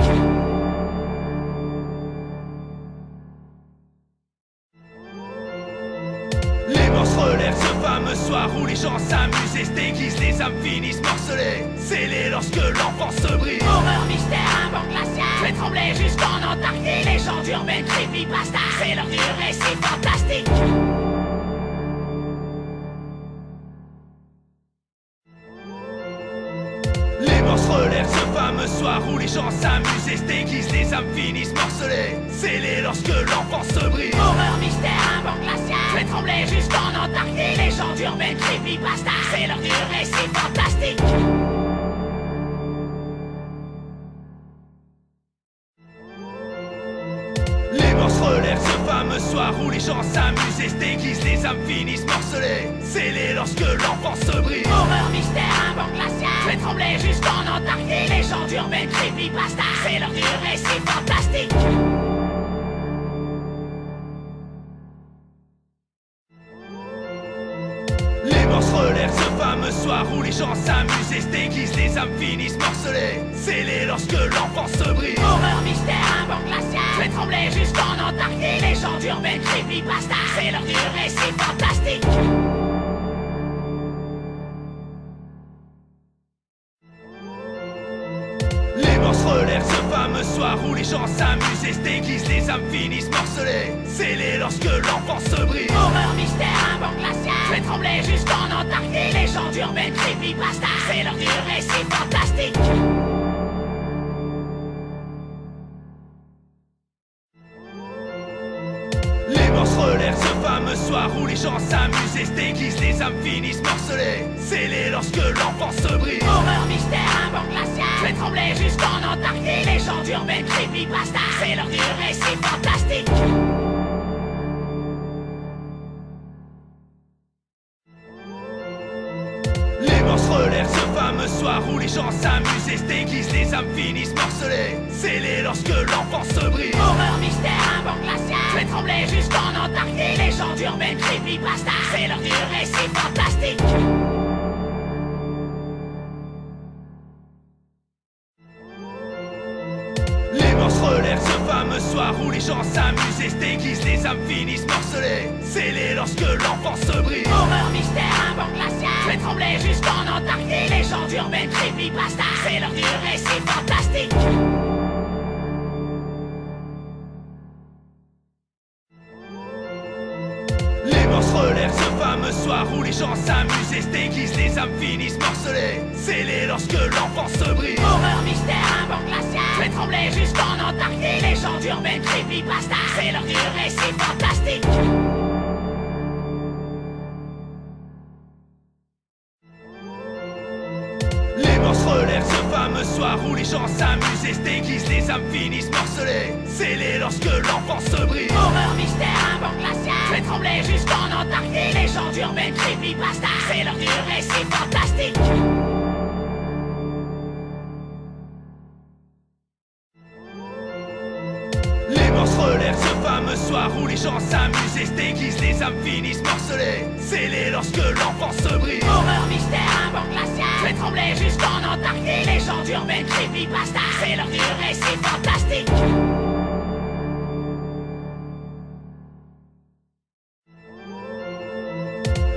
Les morses relèvent ce fameux soir où les gens s'amusent et se déguisent, les âmes finissent morcelées, scellées lorsque l'enfance se brise. Horreur, mystère, un vent glacial fait trembler jusqu'en Antarctique. Légende urbaine, creepypasta, c'est l'heure du récit fantastique. Les morses relèvent ce fameux soir où les gens s'amusent et se déguisent, les âmes finissent morcelées, scellées lorsque l'enfance se brise. Horreur, mystère, un vent glacial fait trembler jusqu'en Antarctique. Légende urbaine, creepypasta, c'est l'heure du récit fantastique. Les morts se relèvent ce fameux soir où les gens s'amusent et se déguisent, les âmes finissent morcelées, scellées lorsque l'enfance se brise. Horreur, mystère, un vent glacial fait trembler jusqu'en Antarctique. Légende urbaine, creepypasta, c'est l'heure du récit fantastique. Les morts se relèvent ce fameux soir où les gens s'amusent et se déguisent, les âmes finissent morcelées, scellées lorsque l'enfance se brise. Horreur, mystère, un vent glacial fait trembler jusqu'en Antarctique. Légende urbaine, creepypasta, c'est l'heure du récit fantastique. Les morts se relèvent ce fameux soir où les gens s'amusent et se déguisent, les âmes finissent morcelées, scellées lorsque l'enfance se brise. Horreur, mystère, un vent glacial fait trembler jusqu'en Antarctique. Légende urbaine, creepypasta, c'est l'heure du récit fantastique. Les morts se relèvent ce fameux soir où les gens s'amusent et se déguisent, les âmes finissent morcelées, scellées lorsque l'enfance se brise. Horreur, mystère, un vent glacial fait trembler jusqu'en Antarctique. Légende urbaine, creepypasta, c'est l'heure du récit fantastique. Les morts se relèvent ce fameux soir où les gens s'amusent et se déguisent, les âmes finissent morcelées, scellées lorsque l'enfance se brise. Horreur, mystère, un vent glacial fait trembler jusqu'en Antarctique. Légende urbaine, creepypasta, c'est l'heure du récit fantastique. Les morts se relèvent ce fameux soir où les gens s'amusent et se déguisent, les âmes finissent morcelées, scellées lorsque l'enfance se brise. Horreur, mystère, un vent glacial fait trembler jusqu'en Antarctique. Légende urbaine, creepypasta, c'est l'heure du récit fantastique. Les morts se relèvent ce fameux soir où les gens s'amusent et se déguisent, les âmes finissent morcelées, scellées lorsque l'enfance se brise. Horreur, mystère, un vent glacial fait trembler jusqu'en Antarctique. Légende urbaine, creepypasta, c'est l'heure du récit fantastique. Les morts se relèvent ce fameux soir où les gens s'amusent et se déguisent, les âmes finissent morcelées, scellées lorsque l'enfance se brise. Horreur, mystère, un vent glacial fait trembler jusqu'en Antarctique. Légende urbaine, creepypasta, c'est l'heure du récit fantastique. Les morts se relèvent ce fameux soir où les gens s'amusent et se déguisent, les âmes finissent morcelées, scellées lorsque l'enfance se brise. Horreur, mystère, un vent glacial fait trembler jusqu'en Antarctique. Légende urbaine, creepypasta, c'est l'heure du récit fantastique.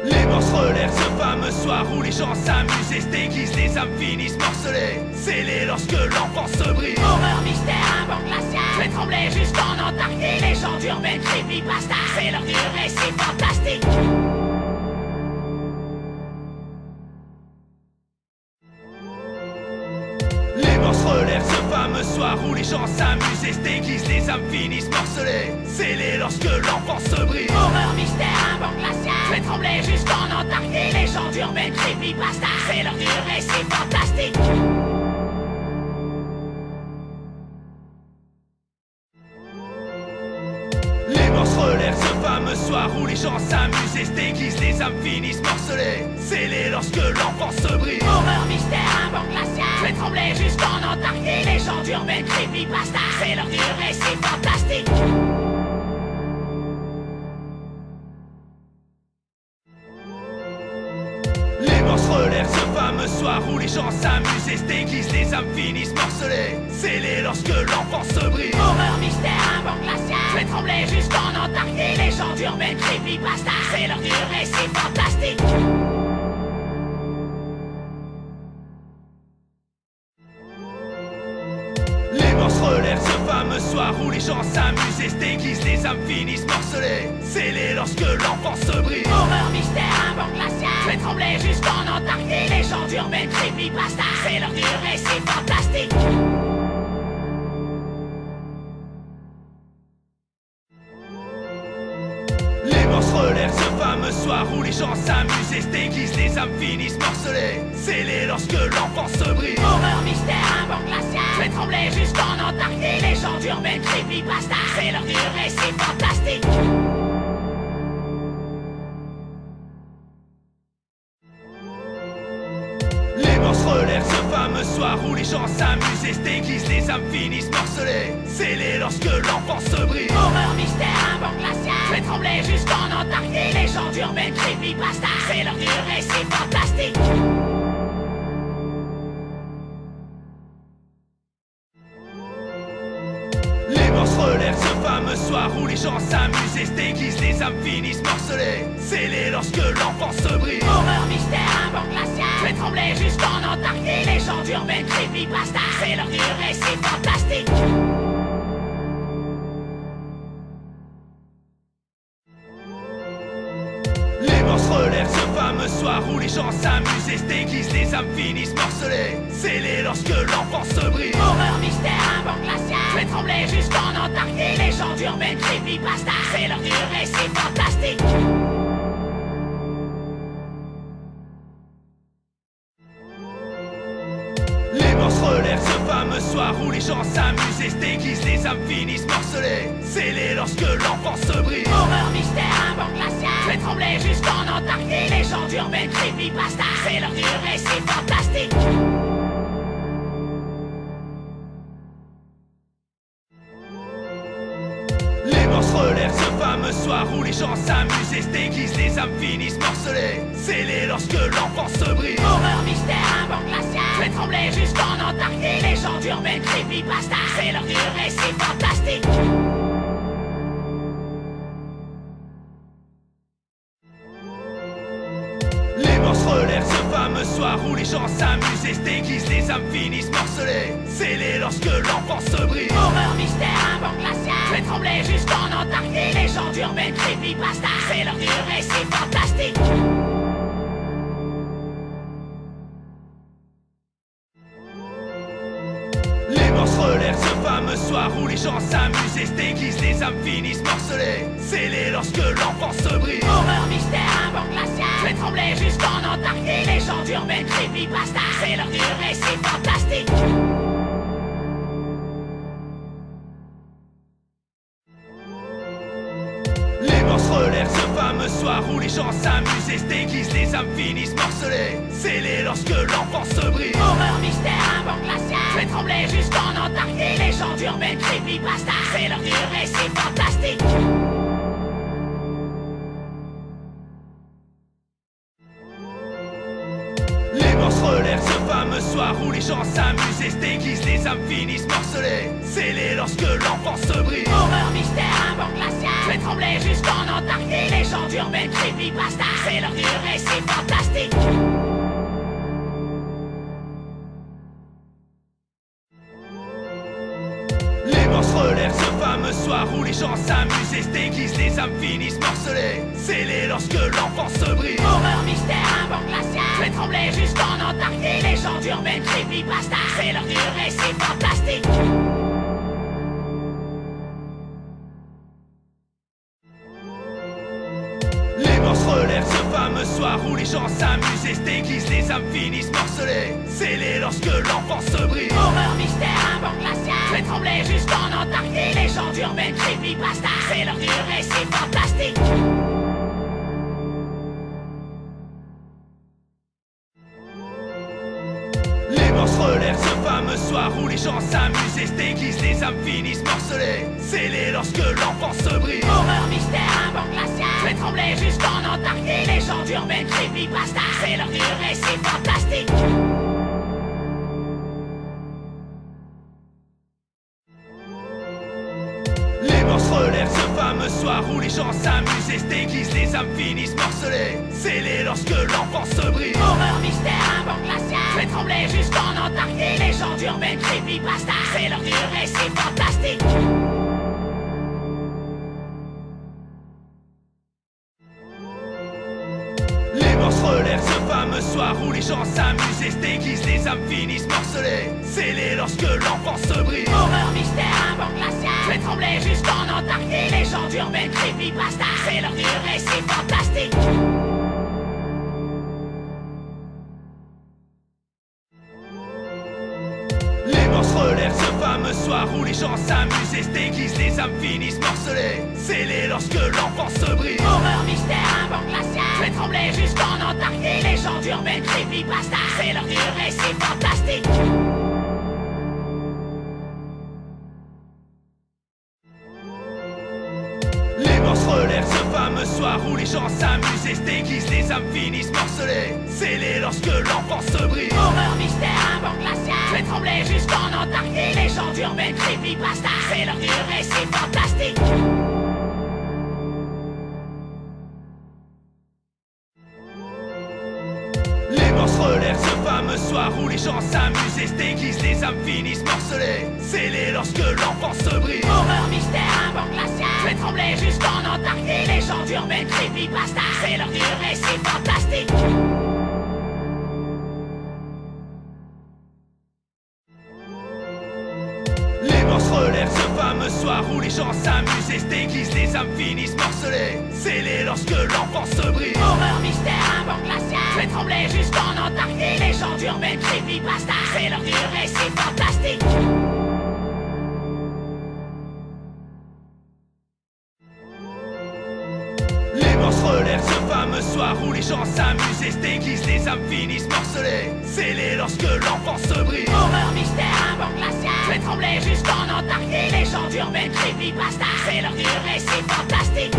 Les morts se relèvent ce fameux soir où les gens s'amusent et se déguisent, les âmes finissent morcelées, scellées lorsque l'enfance se brise. Horreur, mystère, un vent glacial fait trembler jusqu'en Antarctique. Légende urbaine, creepypasta, c'est l'heure du récit fantastique. Les morts se relèvent ce fameux soir où les gens s'amusent et se déguisent, les âmes finissent morcelées, scellées lorsque l'enfance se brise. Horreur, mystère, un vent glacial fait trembler jusqu'en Antarctique. Légende urbaine, creepypasta, c'est l'heure du récit fantastique. Les morts se relèvent ce fameux soir où les gens s'amusent et se déguisent, les âmes finissent morcelées, scellées lorsque l'enfance se brise. Horreur, mystère, un vent glacial fait trembler jusqu'en Antarctique. Légende urbaine, creepypasta, c'est l'heure du récit fantastique. Les morts se relèvent ce fameux soir où les gens s'amusent et se déguisent, les âmes finissent morcelées, scellées lorsque l'enfance se brise. Horreur, mystère, un vent glacial fait trembler jusqu'en Antarctique. Légende urbaine, creepypasta, c'est l'heure du récit fantastique. Les morts se relèvent ce fameux fameux soirs où les gens s'amusent et se déguisent, les âmes finissent morcelées, scellées lorsque l'enfance se brise. Horreur, mystère, un vent glacial fait trembler jusqu'en Antarctique. Légendes urbaines, creepypasta, c'est l'heure du récit fantastique. Les morses relèvent ce fameux soir où les gens s'amusent et se déguisent, les âmes finissent morcelées, scellées lorsque l'enfance se brise. Horreur, mystère, un vent glacial fait trembler jusqu'en Antarctique. Légendes urbaines, creepypasta, c'est l'heure du récit fantastique. Les morses relèvent ce fameux soir où les gens s'amusent et se déguisent, les âmes finissent morcelées, scellées lorsque l'enfance se brise. Horreur, mystère, un vent glacial fait trembler jusqu'en Antarctique. Légendes urbaines, creepypasta, c'est l'heure du récit fantastique. Les morses relèvent ce fameux soir où les gens s'amusent et se déguisent, les âmes finissent morcelées, scellées lorsque l'enfance se brise. Horreur, mystère, un vent glacial fait trembler jusqu'en Antarctique. Légendes urbaines, creepypasta, c'est l'heure du récit fantastique. Les morses relèvent ce fameux soir où les gens s'amusent et se déguisent, les âmes finissent morcelées, scellées lorsque l'enfance se brise. Horreur, mystère, un vent glacial fait trembler jusqu'en Antarctique. Légendes urbaines, creepypasta, c'est l'heure du récit fantastique. Les morses relèvent ce fameux soir où les gens s'amusent et se déguisent, les âmes finissent morcelées, scellées lorsque l'enfance se brise. Horreur, mystère, un vent glacial fait trembler jusqu'en Antarctique. Légendes urbaines, creepypasta, c'est l'heure du récit fantastique. Les morses relèvent ce fameux soir où les gens s'amusent et se déguisent, les âmes finissent morcelées, scellées lorsque l'enfance se brise. Horreur, mystère, un vent glacial fait trembler jusqu'en Antarctique. Légendes urbaines, creepypasta, c'est l'heure du récit fantastique. Les morses relèvent ce fameux soir où les gens s'amusent et se déguisent, les âmes finissent morcelées, scellées lorsque l'enfance se brise. Horreur, mystère, un vent glacial fait trembler jusqu'en Antarctique. Légendes urbaines, creepypasta, c'est l'heure du récit fantastique. Les morses relèvent ce fameux soir où les gens s'amusent et se déguisent, les âmes finissent morcelées, scellées lorsque l'enfance se brise. Horreur, mystère, un vent glacial fait trembler jusqu'en Antarctique. Légendes urbaines, creepypasta, c'est l'heure du récit fantastique. Les morses relèvent ce fameux soir où les gens s'amusent et se déguisent, les âmes finissent morcelées, scellées lorsque l'enfance se brise. Horreur, mystère, un vent glacial fait trembler jusqu'en Antarctique. Légendes urbaines, creepypasta, c'est l'heure du récit fantastique. Les morses relèvent ce fameux soir où les gens s'amusent et se déguisent, les âmes finissent morcelées, scellées lorsque l'enfance se brise. Horreur, mystère, un vent glacial fait trembler jusqu'en Antarctique. Légendes urbaines, creepypasta, c'est l'heure du récit fantastique. Les morses relèvent ce fameux soir où les gens s'amusent et se déguisent, les âmes finissent morcelées, scellées lorsque l'enfance se brise. Horreur, mystère, un vent glacial fait trembler jusqu'en Antarctique. Légendes urbaines, creepypasta, c'est l'heure du récit fantastique. Les morses relèvent ce fameux soir où les gens s'amusent et se déguisent, les âmes finissent morcelées, scellées lorsque l'enfance se brise. Horreur, mystère, un vent glacial fait trembler jusqu'en Antarctique. Légendes urbaines, creepypasta, c'est l'heure du récit fantastique. Les morses relèvent ce fameux soir où les gens s'amusent et se déguisent, les âmes finissent morcelées, scellées lorsque l'enfance se brise. Horreur, mystère, un vent glacial fait trembler jusqu'en Antarctique. Légendes urbaines, creepypasta, c'est l'heure du récit fantastique. Les morses relèvent ce fameux soir où les gens s'amusent et se déguisent, les âmes finissent morcelées, scellées lorsque l'enfance se brise. Horreur, mystère, un vent glacial fait trembler jusqu'en Antarctique. Légendes urbaines, creepypasta, c'est l'heure du récit fantastique. les gens s'amusent et se déguisent, les âmes finissent morcelées, scellées lorsque l'enfance se brise. Horreur, mystère, un vent glacial fait trembler jusqu'en Antarctique. Légendes urbaines, creepypasta, c'est l'heure du récit fantastique. Les morts se relèvent ce fameux soir où les gens s'amusent et se déguisent, les âmes finissent morcelées, scellées lorsque l'enfance se brise. Horreur, mystère, un vent glacial fait trembler jusqu'en Antarctique. Légendes urbaines, creepypasta, c'est l'heure du récit fantastique. Les morts se relèvent ce fameux soir où les gens s'amusent et se déguisent, les âmes finissent morcelées, scellées lorsque l'enfance se brise. Horreur, mystère, un vent glacial fait trembler jusqu'en Antarctique. Légendes urbaines, creepypasta, c'est l'heure du récit fantastique. Les morts se relèvent ce fameux soir où les gens s'amusent et se déguisent, les âmes finissent morcelées, scellées lorsque l'enfance se brise. Horreur, mystère, un vent glacial fait trembler jusqu'en Antarctique. Légendes urbaines, creepypasta, c'est l'heure du récit fantastique. Les morts se relèvent ce fameux soir où les gens s'amusent et se déguisent, les âmes finissent morcelées, scellées lorsque l'enfance se brise. Horreur, mystère, un vent glacial fait trembler jusqu'en Antarctique. Légendes urbaines, creepypasta, c'est l'heure du récit fantastique. Les morts se relèvent ce fameux soir où les gens s'amusent et se déguisent, les âmes finissent morcelées, scellées lorsque l'enfance se brise. Horreur, mystère, un vent glacial fait trembler jusqu'en Antarctique. Légendes urbaines, creepypasta, c'est l'heure du récit fantastique.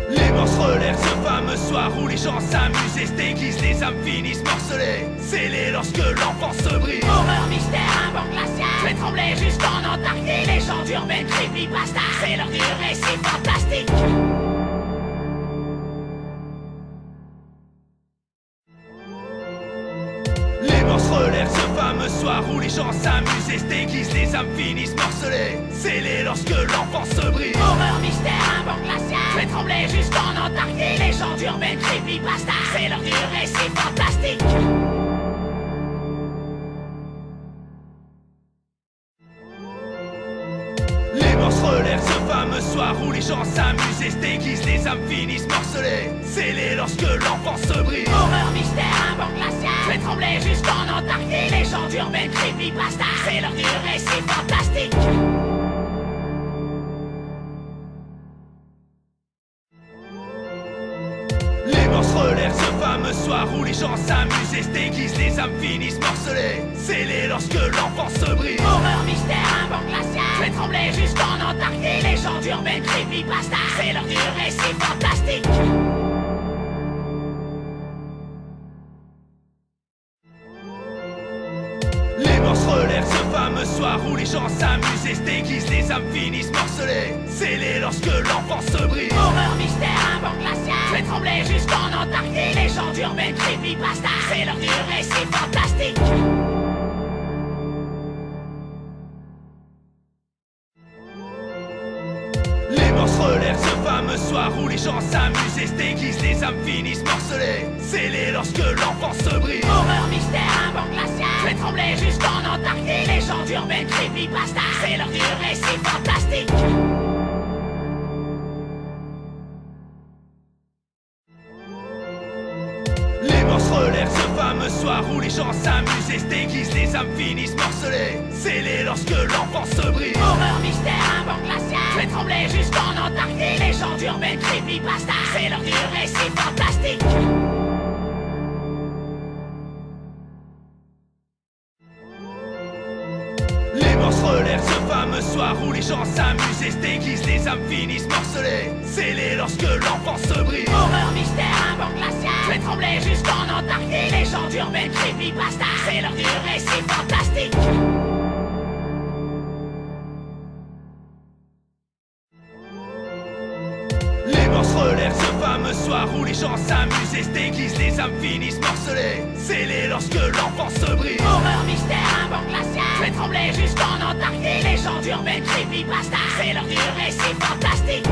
Les morts se relèvent ce fameux soir où les gens s'amusent et se déguisent, les âmes finissent morcelées, scellées lorsque l'enfance se brise. Horreur, mystère, un vent glacial fait trembler jusqu'en Antarctique. Légendes urbaines, creepypasta, c'est l'heure du récit fantastique. Les morts se relèvent ce fameux soir où les gens s'amusent et se déguisent, les âmes finissent morcelées, scellées lorsque l'enfance se brise. Horreur, mystère, un vent glacial fait trembler jusqu'en Antarctique. Légendes urbaines, creepypasta, c'est l'heure du récit fantastique. Les morts se relèvent ce fameux soir où les gens s'amusent et se déguisent, les âmes finissent morcelées, scellées lorsque l'enfance se brise. Horreur, mystère, un vent glacial fait trembler jusqu'en Antarctique. Légendes urbaines, creepypasta, c'est l'heure du récit fantastique. Les morts se relèvent ce fameux soir où les gens s'amusent et se déguisent, les âmes finissent morcelées, scellées lorsque l'enfance se brise. Horreur, mystère, un vent glacial fait trembler jusqu'en Antarctique. Légendes urbaines, creepypasta, c'est l'heure du récit fantastique. Les morts se relèvent ce fameux soir où les gens s'amusent et se déguisent, les âmes finissent morcelées, scellées lorsque l'enfance se brise. Horreur, mystère, un vent glacial fait trembler jusqu'en Antarctique. Légendes urbaines, creepypasta, c'est l'heure du récit fantastique. Les morts se relèvent ce fameux soir où les gens s'amusent et se déguisent, les âmes finissent morcelées, scellées lorsque l'enfance se brise. Horreur, mystère, un vent glacial fait trembler jusqu'en Antarctique. Légendes urbaines, creepypasta, c'est l'heure du récit fantastique. Les morts se relèvent ce fameux soir où les gens s'amusent et se déguisent, les âmes finissent morcelées, scellées lorsque l'enfance se brise. Horreur, mystère, un vent glacial fait trembler jusqu'en Antarctique. Légendes urbaines, creepypasta, c'est l'heure du récit fantastique. Les morts se relèvent ce fameux soir où les gens s'amusent et se déguisent, les âmes finissent morcelées, scellées lorsque l'enfance se brise. Horreur, mystère, un vent glacial fait trembler jusqu'en Antarctique. Légendes urbaines, creepypasta, c'est l'heure du récit fantastique. Les morts se relèvent ce fameux soir où les gens s'amusent et se déguisent, les âmes finissent morcelées, scellées lorsque l'enfance se brise. Horreur, mystère, un vent glacial fait trembler jusqu'en Antarctique. Légendes urbaines, creepypasta, c'est l'heure du récit fantastique.